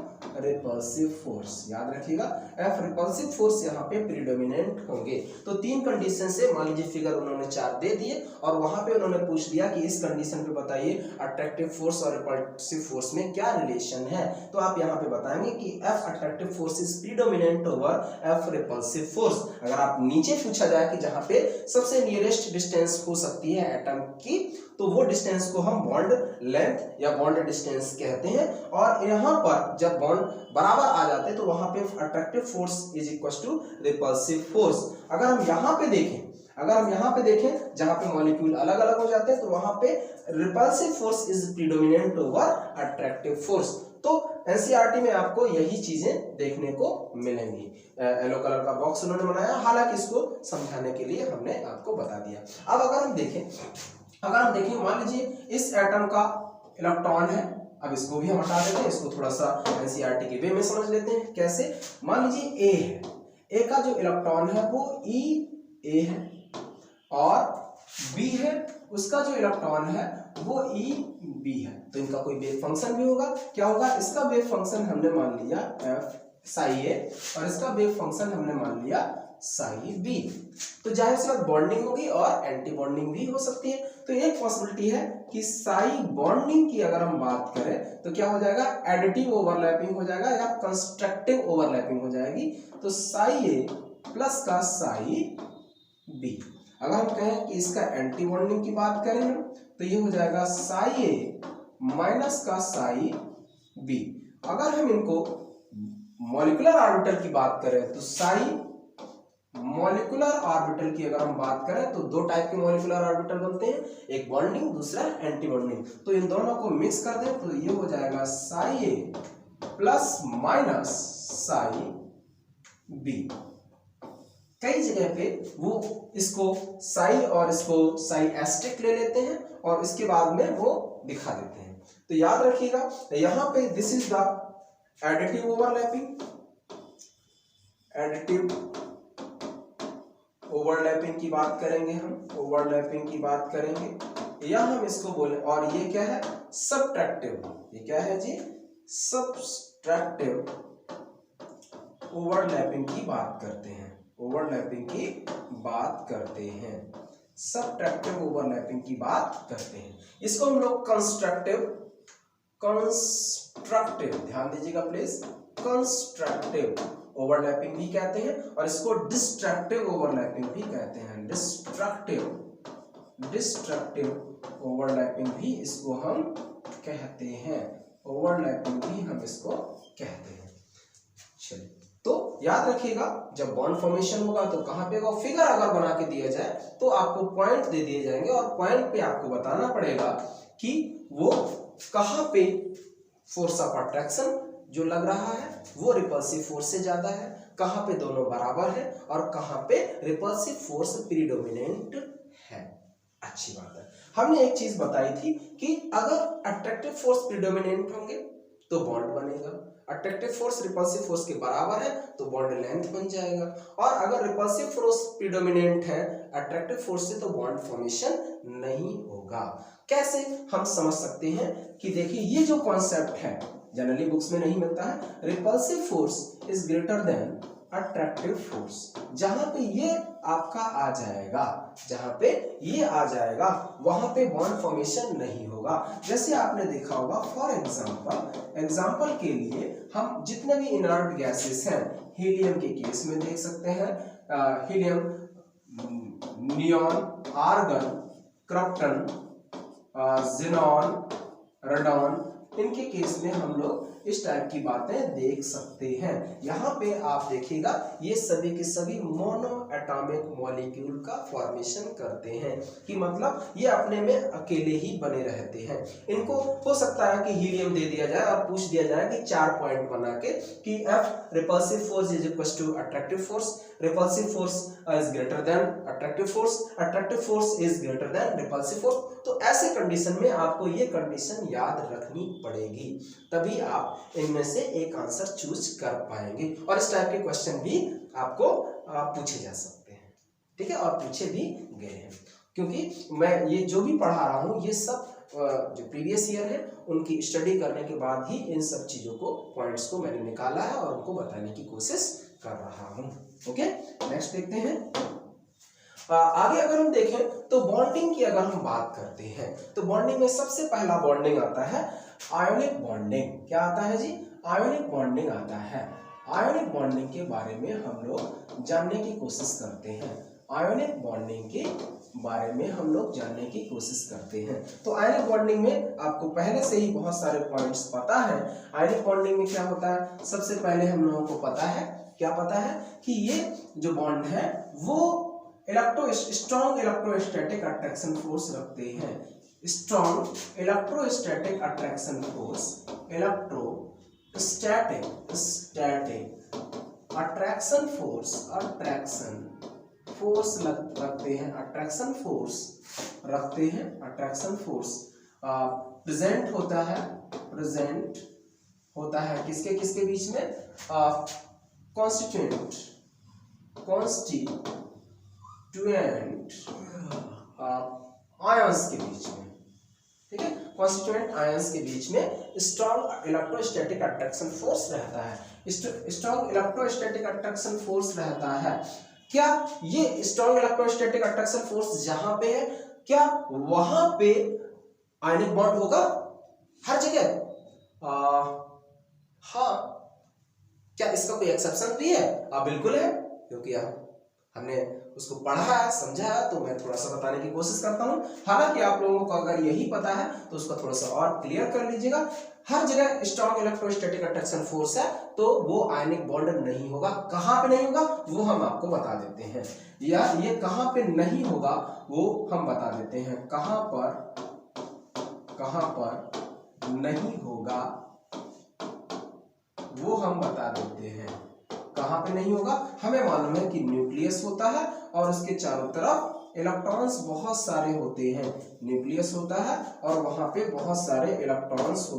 Speaker 1: repulsive force. याद रखिएगा, F रिपल्सिव फोर्स यहाँ पे प्रीडोमिनेंट होंगे। तो तीन कंडीशन से, मान लीजिए फिगर उन्होंने 4 दे दिए, और वहां पे उन्होंने पूछ दिया कि इस कंडीशन पे बताइए अट्रैक्टिव फोर्स और रिपल्सिव फोर्स में क्या रिलेशन है। तो आप यहाँ पे बताएंगे कि F attractive force is predominant over F repulsive force. अगर आप नीचे पूछा जाए कि जहाँ पे सबसे नियरेस्ट डिस्टेंस हो सकती है एटम की, तो वो डिस्टेंस को हम बॉन्ड लेंथ या बॉन्ड डिस्टेंस कहते हैं। और यहाँ पर जब बॉन्ड बराबर आ जाते हैं तो वहां पे attractive force is equal to repulsive force. अगर हम यहाँ पे देखें, अगर हम यहाँ पे देखें जहां पे मॉलिक्यूल अलग अलग हो जाते हैं, तो वहां पे repulsive force is predominant over attractive force. तो एनसीईआरटी में आपको यही चीजें देखने को मिलेंगी। येलो कलर का बॉक्स उन्होंने बनाया, हालांकि इसको समझाने के लिए हमने आपको बता दिया। अब अगर हम देखें, मान लीजिए इस एटम का इलेक्ट्रॉन है, अब इसको भी हम हटा देते हैं, इसको थोड़ा सा एनसीईआरटी के वे में समझ लेते हैं। कैसे? मान लीजिए ए है, ए का जो इलेक्ट्रॉन है वो E है, और बी है, उसका जो इलेक्ट्रॉन है वो E है। तो इनका कोई वेव फंक्शन भी होगा। क्या होगा? इसका वेव फंक्शन हमने मान लिया F psi A, और इसका वेव फंक्शन हमने मान लिया psi B। तो जाहिर सी बात बॉन्डिंग होगी और एंटी बॉन्डिंग भी हो सकती है। तो एक पॉसिबिलिटी है कि psi बॉन्डिंग की अगर हम बात करें तो क्या हो जाएगा? एडिटिव ओवरलैपिंग हो जाएगा या कंस्ट्रक्टिव ओवरलैपिंग हो जाएगी। तो psi A प्लस का psi B। अगर हम कहें कि इसका एंटी बॉन्डिंग की बात करें तो ये हो जाएगा psi A माइनस का psi B। अगर हम इनको मॉलिक्यूलर ऑर्बिटल की बात करें तो psi मॉलिक्यूलर ऑर्बिटल की अगर हम बात करें तो दो टाइप के मॉलिक्यूलर ऑर्बिटल बनते हैं, एक बॉन्डिंग, दूसरा एंटी बॉन्डिंग। तो इन दोनों को मिक्स कर दें तो ये हो जाएगा psi A plus minus psi B। कई जगह पे वो इसको psi और इसको psi एस्टेरिक ले लेते हैं और इसके बाद में वो दिखा देते हैं। तो याद रखिएगा यहाँ पे this is the additive overlapping, additive overlapping की बात करेंगे, हम ओवरलैपिंग की बात करेंगे, या हम इसको बोले, और ये क्या है, सबट्रैक्टिव, ये क्या है जी, सबट्रैक्टिव ओवरलैपिंग की बात करते हैं, ओवरलैपिंग की बात करते हैं, सबट्रैक्टिव ओवरलैपिंग की बात करते हैं। इसको हम लोग कंस्ट्रक्टिव, ध्यान दीजिएगा प्लीज, कंस्ट्रक्टिव ओवरलैपिंग भी कहते हैं, और इसको डिस्ट्रक्टिव ओवरलैपिंग भी कहते हैं, डिस्ट्रक्टिव ओवरलैपिंग भी इसको हम कहते हैं, ओवरलैपिंग भी हम इसको कहते हैं। चलिए, तो याद रखिएगा, जब बॉन्ड फॉर्मेशन होगा तो कहां पे होगा, फिगर अगर बना के दिया जाए तो आपको पॉइंट दे दिए जाएंगे, और पॉइंट पे आपको बताना पड़ेगा कि वो कहां पे फोर्स ऑफ अट्रैक्शन जो लग रहा है वो रिपल्सिव फोर्स से ज्यादा है, कहां पे दोनों बराबर है, और कहां पे रिपल्सिव फोर्स प्रीडोमिनेंट है। अच्छी बात है। हमने एक चीज बताई थी कि अगर अट्रैक्टिव फोर्स प्रीडोमिनेंट होंगे तो बॉन्ड बनेगा, अट्रैक्टिव फोर्स रिपल्सिव फोर्स के बराबर है तो बॉन्ड लेंथ बन जाएगा, और अगर रिपल्सिव फोर्स प्रीडोमिनेंट है अट्रैक्टिव फोर्स से तो बॉन्ड फॉर्मेशन नहीं होगा। कैसे हम समझ सकते हैं कि देखिए, ये जो कॉन्सेप्ट है जनरली बुक्स में नहीं मिलता है, repulsive force is greater than attractive force, जहां पे ये आपका आ जाएगा, जहां पे ये आ जाएगा वहां पे बॉन्ड फॉर्मेशन नहीं होगा। जैसे आपने देखा होगा, फॉर एग्जांपल के लिए हम जितने भी इनर्ट गैसेस हैं, हीलियम के केस में देख सकते हैं, helium, neon, argon, krypton, xenon, radon, इनके केस में हम लोग इस टाइप की बातें देख सकते हैं। यहाँ पे आप देखिएगा, ये सभी के सभी मोनो एटॉमिक मॉलिक्यूल का फॉर्मेशन करते हैं, कि मतलब ये अपने में अकेले ही बने रहते हैं। इनको हो सकता है कि हीलियम दे दिया जाए और पूछ दिया जाए कि 4 पॉइंट बना के कि F repulsive force is equal to attractive force, repulsive force is greater than attractive force is greater than repulsive force. तो ऐसे कंडीशन में आपको ये कंडीशन याद रखनी पड़ेगी, तभी आप इनमें से एक आंसर चूज कर पाएंगे, और इस टाइप के क्वेश्चन भी आपको पूछे जा सकते हैं, ठीक है, और पूछे भी गए हैं, क्योंकि मैं ये जो भी पढ़ा रहा हूँ ये सब जो प्रीवियस ईयर है उनकी स्टडी करने के बाद ही इन सब चीजों को, पॉइंट्स को मैंने निकाला है और उनको बताने की कोशिश कर रहा हूँ। ओके, नेक्स्ट देखते हैं। आगे अगर हम देखें तो बॉन्डिंग की अगर हम बात करते हैं तो बॉन्डिंग में सबसे पहला बॉन्डिंग आता है आयोनिक बॉन्डिंग। क्या आता है जी? आयोनिक बॉन्डिंग आता है। आयोनिक बॉन्डिंग के बारे में हम लोग जानने की कोशिश करते हैं। आयोनिक बॉन्डिंग के बारे में हम लोग जानने की कोशिश करते हैं। तो आयोनिक बॉन्डिंग में आपको पहले से ही बहुत सारे पॉइंट्स पता है। आयोनिक बॉन्डिंग में क्या होता है, सबसे पहले हम लोगों को पता है, क्या पता है कि ये जो बॉन्ड है वो स्ट्रॉन्ग इलेक्ट्रोस्टैटिक अट्रैक्शन फोर्स रखते हैं। Strong electrostatic attraction force, electrostatic attraction force रखते हैं। अट्रैक्शन फोर्स रखते हैं। अट्रैक्शन फोर्स प्रेजेंट होता है किसके किसके बीच में? कॉन्स्टिट्यूएंट आयंस के बीच में, ठीक है, कॉन्स्टिट्यूएंट आयंस के बीच में स्ट्रॉन्ग इलेक्ट्रोस्टैटिक अट्रैक्शन फोर्स रहता है। स्ट्रॉन्ग इलेक्ट्रोस्टैटिक अट्रैक्शन फोर्स रहता है। क्या ये स्ट्रॉन्ग इलेक्ट्रोस्टैटिक अट्रैक्शन फोर्स जहां पे है, क्या वहां पे आयनिक बॉन्ड होगा हर जगह? हाँ, क्या इसका कोई एक्सेप्शन भी है? बिल्कुल है, क्योंकि हमने उसको पढ़ा है, समझा है, तो मैं थोड़ा सा बताने की कोशिश करता हूँ। हालांकि आप लोगों को अगर यही पता है तो उसका थोड़ा सा और क्लियर कर लीजिएगा। हर जगह स्ट्रॉन्ग इलेक्ट्रोस्टैटिक अट्रैक्शन फोर्स है तो वो आयनिक बॉन्ड नहीं होगा। कहाँ पे नहीं होगा वो हम आपको बता देते हैं, या ये कहाँ पे नहीं होगा वो हम बता देते हैं। कहाँ पर नहीं होगा वो हम बता देते हैं। कहाँ पे नहीं होगा? हमें मालूम है कि न्यूक्लियस होता है और उसके चारों तरफ इलेक्ट्रॉन्स बहुत सारे होते हैं। न्यूक्लियस होता है और वहां पे बहुत सारे इलेक्ट्रॉन्स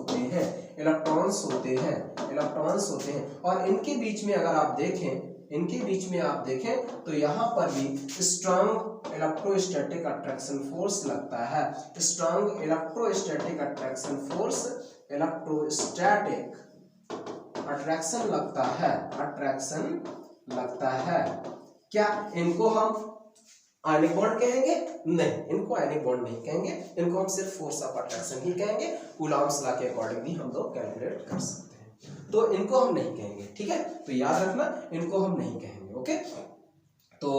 Speaker 1: होते हैं। और इनके बीच में अगर आप देखें इनके बीच में आप देखें तो यहाँ पर भी स्ट्रॉन्ग इलेक्ट्रोस्टैटिक अट्रैक्शन फोर्स लगता है। Strong electrostatic attraction force, electrostatic attraction लगता है, अट्रैक्शन लगता है। क्या इनको हम आयनिक बॉन्ड कहेंगे? नहीं, इनको आयनिक बॉन्ड नहीं कहेंगे, इनको हम सिर्फ फोर्स ऑफ अट्रैक्शन ही कहेंगे। कूलॉम्स लॉ के अकॉर्डिंगली हम लोग कैलकुलेट कर सकते हैं, तो इनको हम नहीं कहेंगे। ठीक है, तो याद रखना इनको हम नहीं कहेंगे। ओके, तो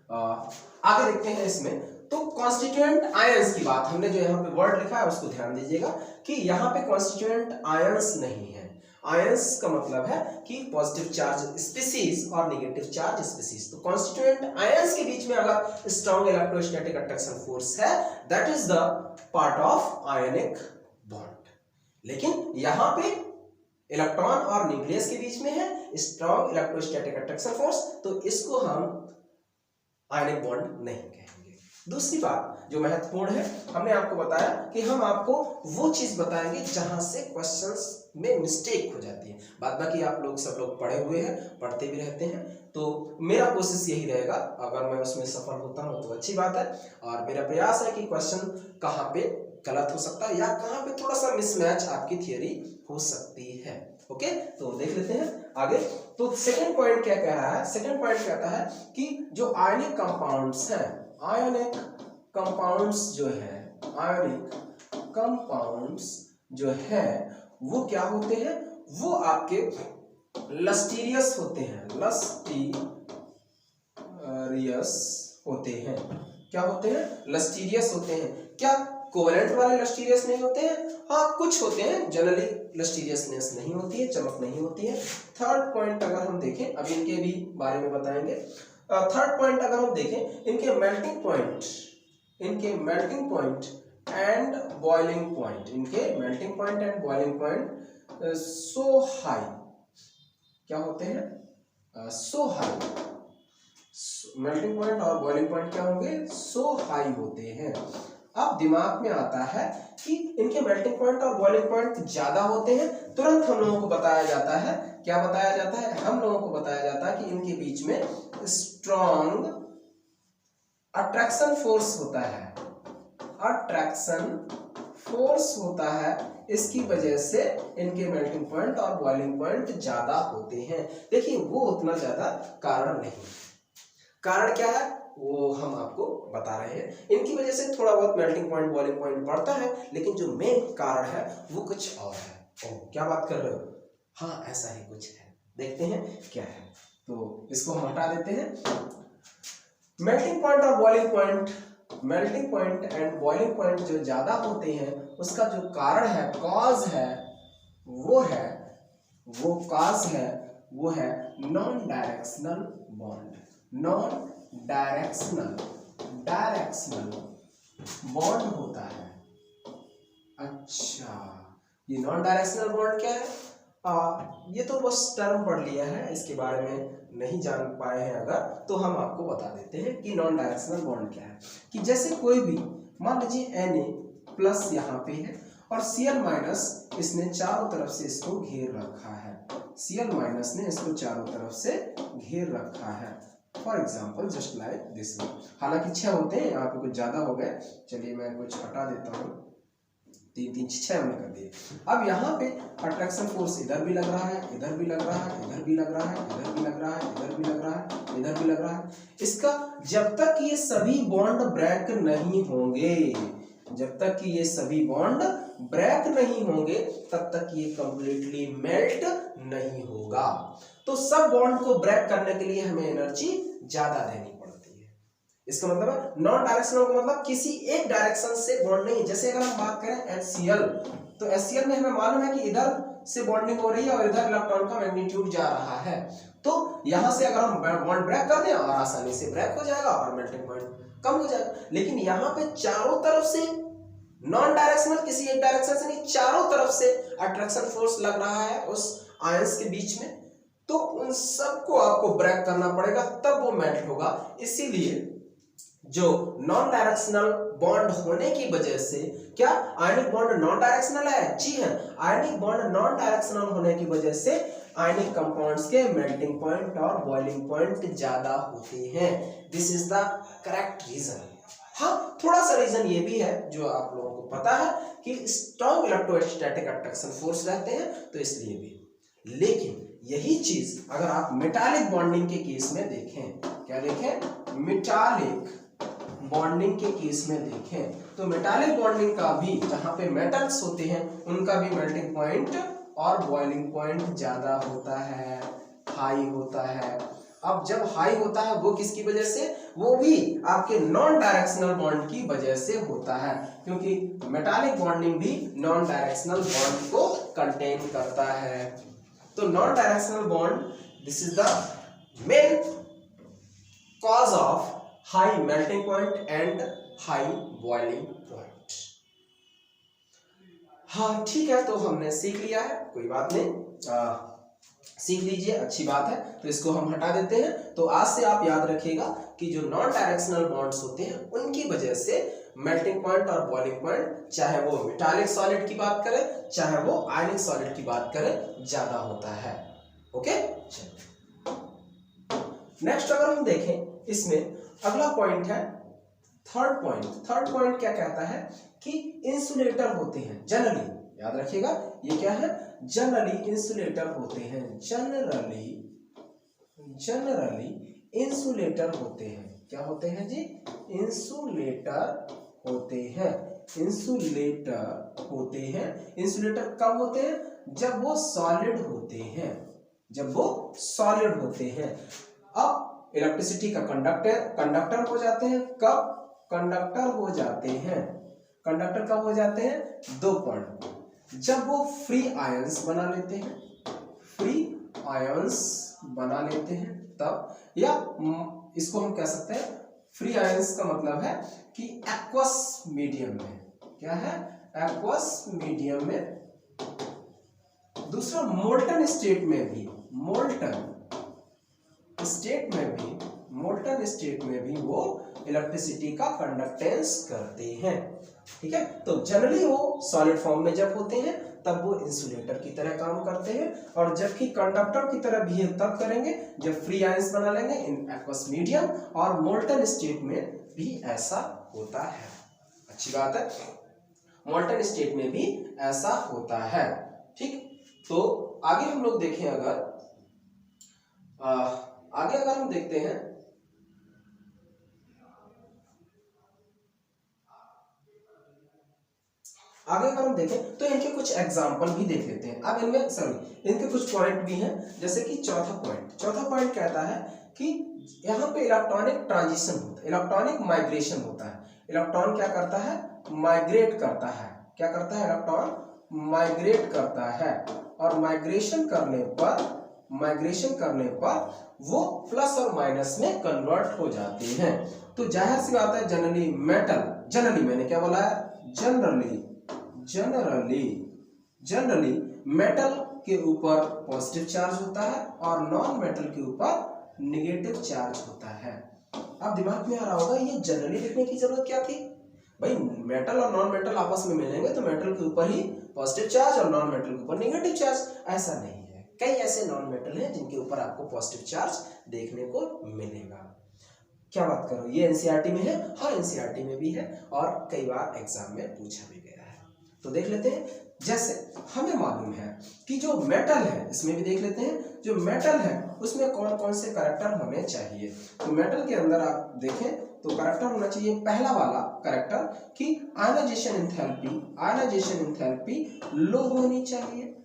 Speaker 1: आगे देखते हैं इसमें। तो कॉन्स्टिट्यूएंट आयंस की बात, हमने जो यहाँ पे वर्ड लिखा है उसको ध्यान दीजिएगा कि यहाँ पे कॉन्स्टिट्यूएंट आयंस नहीं है। आयंस का मतलब है कि पॉजिटिव चार्ज स्पीसीज और नेगेटिव चार्ज स्पीसीज। तो कॉन्स्टिट्यूएंट आयंस के बीच में अगर स्ट्रॉन्ग इलेक्ट्रोस्टैटिक अट्रैक्शन फोर्स है, that is the part of ionic bond. लेकिन यहाँ पे इलेक्ट्रॉन और न्यूक्लियस के बीच में है स्ट्रॉन्ग इलेक्ट्रोस्टैटिक अट्रैक्शन फोर्स, तो इसको हम आयनिक बॉन्ड नहीं कहेंगे। दूसरी बात जो महत्वपूर्ण है, हमने आपको बताया कि हम आपको वो चीज बताएंगे जहां से क्वेश्चंस में मिस्टेक हो जाती है। बाद बाकी आप लोग सब लोग पढ़े हुए हैं, पढ़ते भी रहते हैं, तो मेरा कोशिश यही रहेगा, अगर मैं उसमें सफल होता हूं तो अच्छी बात है, और मेरा प्रयास है कि क्वेश्चन कहाँ पे गलत हो सकता है या कहाँ पे थोड़ा सा मिसमैच आपकी थियरी हो सकती है। ओके, तो देख लेते हैं आगे। तो सेकंड पॉइंट क्या कह रहा है? सेकंड पॉइंट कहता है कि जो आयनिक कंपाउंड्स हैं, आयनिक कंपाउंड्स जो है, आयनिक कंपाउंड्स जो है वो क्या होते हैं? वो आपके लस्टीरियस होते हैं, लस्टीरियस होते हैं। क्या होते हैं? लस्टीरियस होते हैं। क्या कोवलेंट वाले लस्टीरियस नहीं होते हैं? हाँ, कुछ होते हैं, जनरली लस्टीरियसनेस नहीं होती है, चमक नहीं होती है। थर्ड पॉइंट अगर हम देखें, अभी इनके भी बारे में बताएंगे। थर्ड पॉइंट अगर हम देखें, इनके मेल्टिंग पॉइंट, इनके melting point and boiling point, इनके melting point and boiling point so high, क्या होते हैं? So high. मेल्टिंग पॉइंट और बॉइलिंग पॉइंट क्या होंगे? सो हाई होते हैं। अब दिमाग में आता है कि इनके मेल्टिंग पॉइंट और बॉइलिंग पॉइंट ज्यादा होते हैं, तुरंत हम लोगों को बताया जाता है, क्या बताया जाता है? हम लोगों को बताया जाता है कि इनके बीच में स्ट्रॉन्ग अट्रैक्शन फोर्स होता है, अट्रैक्शन फोर्स होता है, इसकी वजह से इनके मेल्टिंग पॉइंट और बॉइलिंग पॉइंट ज्यादा होते हैं। देखिए, वो उतना ज्यादा कारण नहीं, कारण क्या है वो हम आपको बता रहे हैं। इनकी वजह से थोड़ा बहुत मेल्टिंग पॉइंट बॉइलिंग पॉइंट बढ़ता है, लेकिन जो मेन कारण है वो कुछ और है। ओह, क्या बात कर रहे हो? हाँ, ऐसा ही कुछ है, देखते हैं क्या है। तो इसको हम हटा देते हैं। मेल्टिंग पॉइंट और boiling point, melting point and boiling point जो ज्यादा होते हैं, उसका जो कारण है, कॉज है, वो कॉज है वो है non directional bond, non directional bond होता है। अच्छा, ये नॉन डायरेक्शनल बॉन्ड क्या है? ये तो बस टर्म पढ़ लिया है, इसके बारे में नहीं जान पाए हैं अगर, तो हम आपको बता देते हैं कि नॉन डायरेक्शनल बॉन्ड क्या है। कि जैसे कोई भी, मान लीजिए Na प्लस यहाँ पे है और Cl माइनस इसने चारों तरफ से इसको घेर रखा है, Cl माइनस ने इसको चारों तरफ से घेर रखा है। For example just like this one. हालांकि 6 होते हैं, यहाँ पे कुछ ज्यादा हो गए, चलिए मैं कुछ हटा देता हूँ। 3 3 6 हमने कर दिए। अब यहाँ पे अट्रैक्शन फोर्स इधर भी लग रहा है, इधर भी लग रहा है, इधर भी लग रहा है, इधर भी लग रहा है, इधर भी लग रहा है, इधर भी लग रहा है। इसका जब तक ये सभी बॉन्ड ब्रेक नहीं होंगे, जब तक कि ये सभी बॉन्ड ब्रेक नहीं होंगे, तब तक ये कंप्लीटली मेल्ट नहीं होगा। तो सब बॉन्ड को ब्रेक करने के लिए हमें एनर्जी ज्यादा देनी पड़ती है। इसका मतलब है नॉन डायरेक्शनल का मतलब किसी एक डायरेक्शन से बॉन्ड नहीं। जैसे अगर हम बात करें HCl, तो HCl में हमें मालूम है कि इधर से बॉन्डिंग हो रही है और इधर इलेक्ट्रॉन का मैग्नीट्यूड जा रहा है, तो यहां से अगर हम बॉन्ड ब्रेक कर दें और आसानी से ब्रेक हो जाएगा और मेल्टिंग पॉइंट कम हो जाएगा। लेकिन यहाँ पे चारों तरफ से नॉन डायरेक्शनल, किसी एक डायरेक्शन से नहीं, चारों तरफ से अट्रैक्शन फोर्स लग रहा है उस आयंस के बीच में, तो उन सबको आपको ब्रेक करना पड़ेगा, तब वो मेल्ट होगा। इसीलिए जो नॉन डायरेक्शनल बॉन्ड होने की वजह से, क्या आयनिक बॉन्ड नॉन डायरेक्शनल है? जी है, आयनिक बॉन्ड नॉन डायरेक्शनल होने की वजह से आयनिक कंपाउंड्स के मेल्टिंग पॉइंट और बॉइलिंग पॉइंट ज्यादा होते हैं। This is the correct reason. हाँ, थोड़ा सा रीजन ये भी है जो आप लोगों को पता है कि स्ट्रॉन्ग इलेक्ट्रोस्टैटिक अट्रैक्शन फोर्स रहते हैं, तो इसलिए भी। लेकिन यही चीज अगर आप मेटालिक बॉन्डिंग के केस में देखें, क्या देखें? मेटालिक बॉन्डिंग के केस में देखें तो मेटालिक बॉन्डिंग का भी, जहां पे मेटल्स होते हैं उनका भी मेल्टिंग पॉइंट और बॉइलिंग पॉइंट ज्यादा होता है, हाई होता है। अब जब हाई होता है वो किसकी वजह से? वो भी आपके नॉन डायरेक्शनल बॉन्ड की वजह से होता है, क्योंकि मेटालिक बॉन्डिंग भी नॉन डायरेक्शनल बॉन्ड को कंटेन करता है। तो non directional bond, this is the main cause of high melting point and high boiling point. हाँ ठीक है, तो हमने सीख लिया है, कोई बात नहीं, सीख लीजिए, अच्छी बात है। तो इसको हम हटा देते हैं। तो आज से आप याद रखिएगा कि जो नॉन डायरेक्शनल बॉन्ड्स होते हैं उनकी वजह से मेल्टिंग पॉइंट और बॉइलिंग पॉइंट, चाहे वो मेटालिक सॉलिड की बात करें चाहे वो आयनिक सॉलिड की बात करें, ज्यादा होता है। ओके, नेक्स्ट अगर हम देखें इसमें अगला पॉइंट है थर्ड पॉइंट। थर्ड पॉइंट क्या कहता है कि इंसुलेटर होते हैं जनरली, याद रखिएगा ये क्या है? जनरली इंसुलेटर होते हैं। जनरली इंसुलेटर होते हैं। क्या होते हैं जी? इंसुलेटर होते हैं। इंसुलेटर होते हैं। इंसुलेटर कब होते हैं? जब वो सॉलिड होते हैं। जब वो सॉलिड होते हैं। अब इलेक्ट्रिसिटी का कंडक्टर हो जाते हैं। कब कंडक्टर हो जाते हैं? कंडक्टर कब हो जाते हैं? दो पॉइंट, जब वो फ्री आयंस बना लेते हैं। फ्री आयंस बना लेते हैं तब, या इसको हम कह सकते हैं फ्री आयंस का मतलब है कि एक्वस मीडियम में। क्या है? एक्वस मीडियम में। दूसरा मोल्टन स्टेट में भी, मोल्टन स्टेट में भी वो इलेक्ट्रिसिटी का कंडक्टेंस करते हैं। ठीक है, तो जनरली वो सॉलिड फॉर्म में जब होते हैं तब वो इंसुलेटर की तरह काम करते हैं, और जबकि कंडक्टर की तरह बिहेव तब करेंगे जब फ्री आयंस बना लेंगे इन एक्वस मीडियम, और मोल्टन स्टेट में भी ऐसा होता है। अच्छी बात है, मोल्टन स्टेट में भी ऐसा होता है। ठीक, तो आगे हम लोग देखें, अगर आगे अगर हम देखते हैं, आगे अगर हम देखें तो इनके कुछ एग्जाम्पल भी देख लेते हैं। अब इनमें इनके कुछ पॉइंट भी हैं, जैसे कि चौथा पॉइंट कहता है कि यहाँ पे इलेक्ट्रॉनिक ट्रांजिशन होता है, इलेक्ट्रॉनिक माइग्रेशन होता है। इलेक्ट्रॉन क्या करता है? माइग्रेट करता है। क्या करता है? इलेक्ट्रॉन माइग्रेट करता है, और माइग्रेशन करने पर वो प्लस और माइनस में कन्वर्ट हो जाते हैं। तो जाहिर सी बात है, जनरली मैंने क्या बोला है? जनरली मेटल के ऊपर पॉजिटिव चार्ज होता है और नॉन मेटल के ऊपर नेगेटिव चार्ज होता है। अब दिमाग में आ रहा होगा ये जनरली लिखने की जरूरत क्या थी? भाई मेटल और नॉन मेटल आपस में मिलेंगे तो मेटल के ऊपर ही पॉजिटिव चार्ज और नॉन मेटल के ऊपर नेगेटिव चार्ज। ऐसा नहीं है, कई ऐसे नॉन मेटल हैं जिनके ऊपर आपको पॉजिटिव चार्ज देखने को मिलेगा। क्या बात करो, ये एनसीईआरटी में है? हाँ, एनसीईआरटी में भी है और कई बार एग्जाम में पूछा भी गया है। तो देख लेते हैं, जैसे हमें मालूम है कि जो मेटल है, इसमें भी देख लेते हैं, जो मेटल है उसमें कौन कौन से कैरेक्टर होने चाहिए। तो मेटल के अंदर आप देखें तो कैरेक्टर होना चाहिए, पहला वाला कैरेक्टर कि आयनाइजेशन एंथैल्पी लो होनी चाहिए।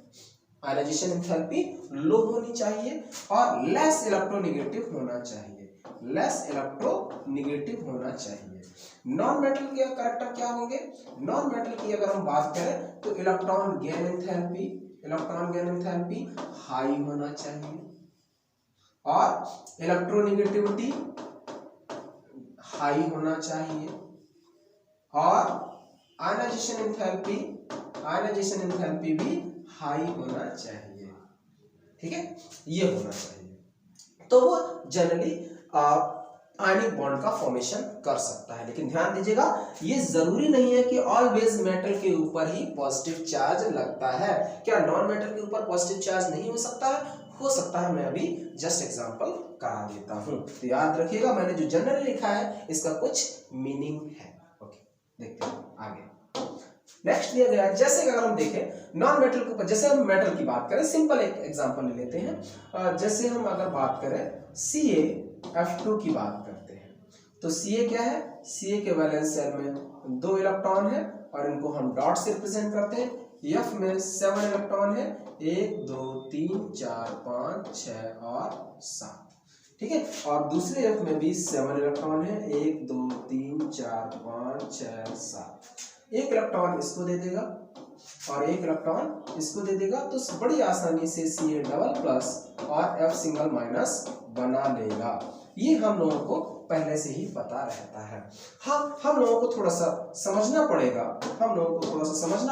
Speaker 1: आयनाइजेशन एंथैल्पी लो होनी चाहिए और लेस इलेक्ट्रोनेगेटिव होना चाहिए। नॉन मेटल के कैरेक्टर क्या होंगे? नॉन मेटल की अगर हम बात करें तो इलेक्ट्रॉन गेन एंथैल्पी हाई होना चाहिए, और इलेक्ट्रोनेगेटिविटी हाई होना चाहिए, और आयनाइजेशन एंथैल्पी भी हाई होना चाहिए। ठीक है, ये होना चाहिए। तो वो जनरली आयनिक बॉन्ड का फॉर्मेशन कर सकता है। लेकिन ध्यान दीजिएगा, ये जरूरी नहीं है कि ऑल बेस मेटल के ऊपर ही पॉजिटिव चार्ज लगता है। क्या नॉन मेटल के ऊपर पॉजिटिव चार्ज नहीं हो सकता है? हो सकता है। मैं अभी जस्ट एग्जांपल करा देता हूं। तो याद रखिएगा, मैंने जो जनरली लिखा है इसका कुछ मीनिंग है। ओके, देखते हैं आगे। नेक्स्ट दिया गया है, जैसे अगर हम देखें नॉन मेटल के ऊपर, जैसे हम मेटल की बात करें, सिंपल एक एग्जांपल ले लेते हैं। जैसे हम अगर बात करें CaF2 की बात करते हैं, तो Ca क्या है? Ca के वैलेंस शेल में 2 इलेक्ट्रॉन है और इनको हम डॉट से रिप्रेजेंट करते हैं। F में 7 इलेक्ट्रॉन है, 1 2 3 4 5 6 और 7, ठीक है। और दूसरे F में भी 7 इलेक्ट्रॉन है, 1 2 3 4 5 6 7। एक इलेक्ट्रॉन इसको दे देगा और एक इलेक्ट्रॉन इसको दे देगा, तो बड़ी आसानी से Ca डबल प्लस और F सिंगल माइनस बना लेगा। ये हम लोगों को पहले से ही पता रहता है। हाँ, हम लोगों को थोड़ा सा समझना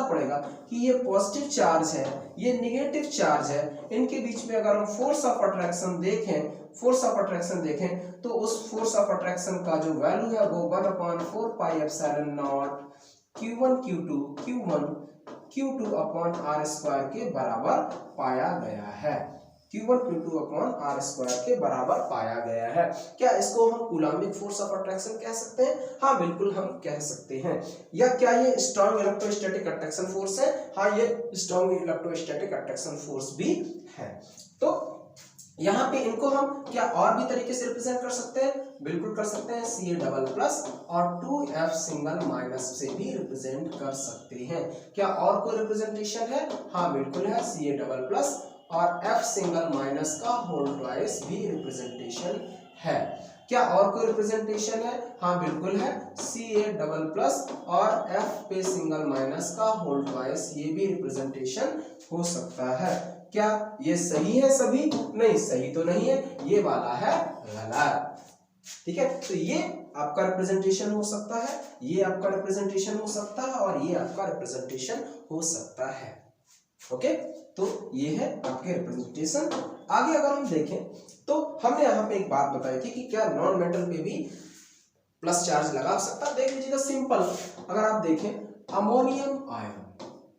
Speaker 1: पड़ेगा कि ये पॉजिटिव चार्ज है, ये नेगेटिव चार्ज है, इनके बीच में अगर हम फोर्स ऑफ अट्रैक्शन देखें तो उस फोर्स ऑफ अट्रैक्शन का जो वैल्यू है वो 1/4 pi epsilon not Q1 Q2 upon R square के बराबर पाया गया है। Q1 Q2 upon R square के बराबर पाया गया है। क्या इसको हम कूलम्बिक फोर्स ऑफ अट्रैक्शन कह सकते हैं? हाँ, बिल्कुल हम कह सकते हैं। या क्या ये स्ट्रॉन्ग इलेक्ट्रोस्टैटिक अट्रैक्शन फोर्स है? हाँ, ये स्ट्रॉन्ग इलेक्ट्रोस्टैटिक अट्रैक्शन फोर्स भी है। तो यहाँ पे इनको हम क्या और भी तरीके से रिप्रेजेंट कर सकते हैं? बिल्कुल कर सकते हैं। Ca डबल प्लस और 2F सिंगल माइनस से भी रिप्रेजेंट कर सकते हैं। क्या और कोई रिप्रेजेंटेशन है? हाँ, बिल्कुल है। Ca डबल प्लस और F सिंगल माइनस का होल ट्वाइस भी रिप्रेजेंटेशन है। क्या और कोई रिप्रेजेंटेशन है? हाँ, बिल्कुल है। Ca डबल प्लस और F पे सिंगल माइनस का होल ट्वाइस, ये भी रिप्रेजेंटेशन हो सकता है। क्या ये सही है सभी? नहीं, सही तो नहीं है, ये वाला है गलत, ठीक है। तो ये आपका रिप्रेजेंटेशन हो सकता है, ये आपका रिप्रेजेंटेशन हो सकता है और ये आपका रिप्रेजेंटेशन हो सकता है। ओके, तो ये है आपके रिप्रेजेंटेशन। आगे अगर हम देखें तो हमने यहाँ पे एक बात बताई थी कि क्या नॉन मेटल पे भी प्लस चार्ज लगा सकता है। देख लीजिएगा, सिंपल अगर आप देखें अमोनियम आयन,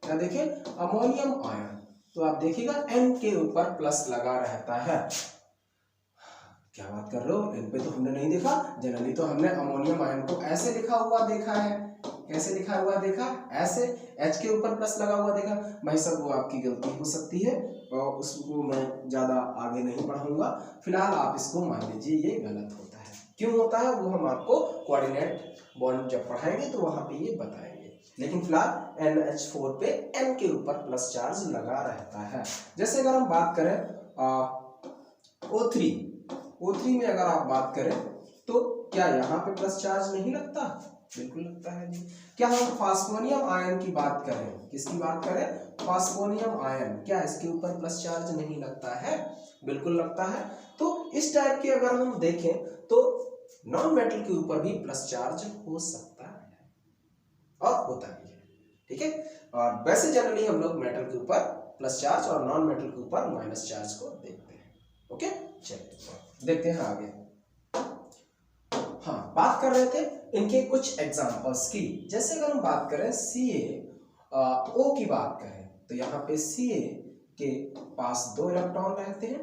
Speaker 1: क्या देखें? अमोनियम आयन, तो आप देखिएगा N के ऊपर प्लस लगा रहता है। क्या बात कर रहे हो? N पे तो हमने नहीं देखा। जनरली तो हमने अमोनियम आयन को ऐसे लिखा हुआ देखा है। कैसे लिखा हुआ देखा? ऐसे, H के ऊपर प्लस लगा हुआ देखा। भाई साहब, वो आपकी गलती हो सकती है और उसको मैं ज्यादा आगे नहीं बढ़ाऊंगा। फिलहाल आप इसको मान लीजिए ये गलत होता है। क्यों होता है वो हम आपको कोऑर्डिनेट बॉन्ड जब पढ़ाएंगे तो वहां पे ये बताएंगे। लेकिन फिलहाल NH4 पे N के ऊपर प्लस चार्ज लगा रहता है। जैसे अगर हम बात करें O3 में अगर आप बात करें तो क्या यहाँ पे प्लस चार्ज नहीं लगता? बिल्कुल लगता है जी। क्या हम फास्फोनियम आयन की बात करें? किसकी बात करें? फास्फोनियम आयन, क्या इसके ऊपर प्लस चार्ज नहीं लगता है? बिल्कुल लगता है। तो इस टाइप के अगर हम देखें तो नॉन मेटल के ऊपर भी प्लस चार्ज हो सकता है और होता भी है, ठीक है। और वैसे जनरली हम लोग मेटल के ऊपर प्लस चार्ज और नॉन मेटल के ऊपर माइनस चार्ज को देखते हैं। ओके, चलिए देखते हैं आगे। हाँ, बात कर रहे थे इनके कुछ एग्जांपल्स की। जैसे अगर हम बात करें CaO की बात करें तो यहाँ पे Ca के पास 2 इलेक्ट्रॉन रहते हैं,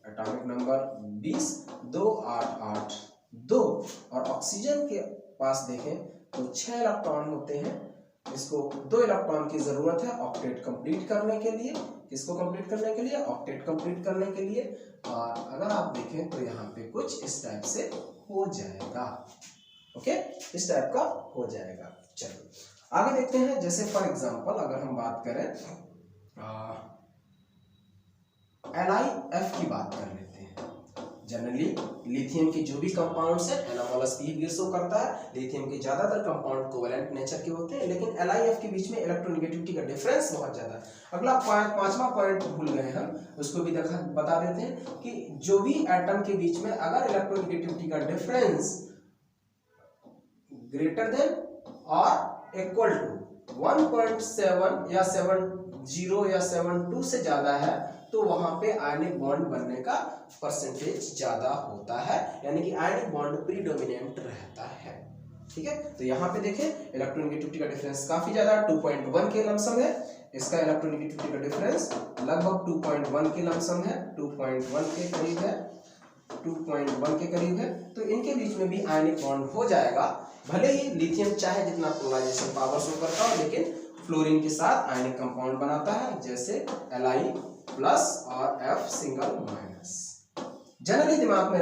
Speaker 1: एटॉमिक नंबर 20 2 8 8 2, और ऑक्सीजन के पास देखें तो 6 इलेक्ट्रॉन होते हैं। इसको 2 इलेक्ट्रॉन की जरूरत है ऑक्टेट कंप्लीट करने के लिए। किसको कंप्लीट करने के लिए? ऑक्टेट कंप्लीट करने के लिए। और अगर आप देखें तो यहाँ पे कुछ इस टाइप से हो जाएगा। ओके, इस टाइप का हो जाएगा। चलिए आगे देखते हैं। जैसे फॉर एग्जांपल अगर हम बात करें LiF की बात कर लेते हैं। जनरली लिथियम के जो भी कंपाउंड्स हैं एनामोलस पी शो करता है। लिथियम के ज्यादातर कंपाउंड कोवेलेंट नेचर के होते हैं, लेकिन LiF के बीच में इलेक्ट्रोनेगेटिविटी का डिफरेंस बहुत ज्यादा है। अगला पांचवा पॉइंट भूल गए हम, उसको भी बता देते हैं कि जो भी एटम के बीच में अगर इलेक्ट्रोनेगेटिविटी का डिफरेंस ग्रेटर देन और इक्वल टू 1.7 या 70 या 72 से ज्यादा है तो वहां पे आयनिक बॉन्ड बनने का परसेंटेज ज्यादा होता है, यानी कि आयनिक बॉन्ड प्रीडोमिनेंट रहता है। ठीक है, तो यहाँ पे देखें इलेक्ट्रोनेगेटिविटी का डिफरेंस काफी ज्यादा 2.1 के लमसम है। इसका इलेक्ट्रोनेगेटिविटी का डिफरेंस लगभग 2.1 के लमसम है, 2.1 के करीब है, 2.1 के करीब है। तो इनके बीच में भी आयनिक बॉन्ड हो जाएगा। भले ही लिथियम चाहे जितना पोलराइजेशन पावर शो करता हो, लेकिन फ्लोरीन के साथ आयनिक कंपाउंड बनाता है, जैसे Li प्लस और F सिंगल माइनस। जनरली दिमाग में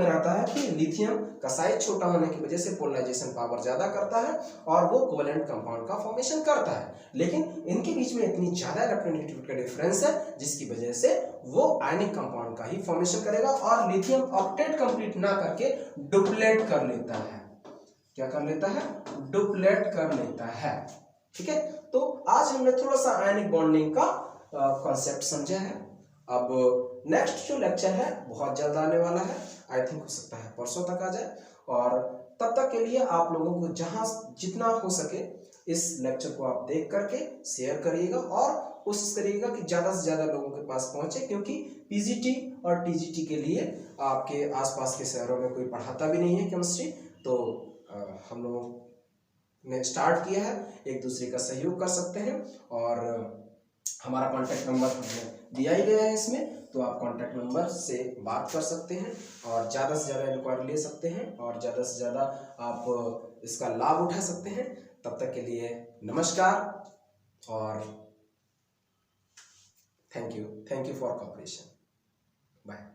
Speaker 1: रहता है कि लिथियम का साइज छोटा होने की वजह से पोलराइजेशन पावर ज्यादा करता है और वो कोवेलेंट कंपाउंड का फॉर्मेशन करता है, लेकिन इनके बीच में इतनी ज्यादा इलेक्ट्रोनेगेटिविटी का डिफरेंस है जिसकी वजह से वो आयनिक कंपाउंड का ही फॉर्मेशन करेगा और लिथियम ऑक्टेट कंप्लीट ना करके डुप्लेट कर लेता है। क्या कर लेता है? डुप्लेट कर लेता है। ठीक है, तो आज हमने थोड़ा सा आयनिक बॉन्डिंग का कॉन्सेप्ट समझा है। अब नेक्स्ट जो लेक्चर है बहुत जल्द आने वाला है, आई थिंक हो सकता है परसों तक आ जाए, और तब तक के लिए आप लोगों को जहां जितना हो सके इस लेक्चर को आप देख करके शेयर करिएगा और कोशिश करिएगा कि ज़्यादा से ज़्यादा लोगों के पास पहुंचे, क्योंकि पीजीटी और टीजीटी के लिए आपके आसपास के शहरों में कोई पढ़ाता भी नहीं है केमिस्ट्री, तो हम लोगों ने स्टार्ट किया है, एक दूसरे का सहयोग कर सकते हैं। और हमारा कॉन्टैक्ट नंबर हमने दिया ही गया है इसमें, तो आप कॉन्टैक्ट नंबर से बात कर सकते हैं और ज़्यादा से ज़्यादा इंक्वायरी ले सकते हैं और ज़्यादा से ज़्यादा आप इसका लाभ उठा सकते हैं। तब तक के लिए नमस्कार और thank you for cooperation. Bye.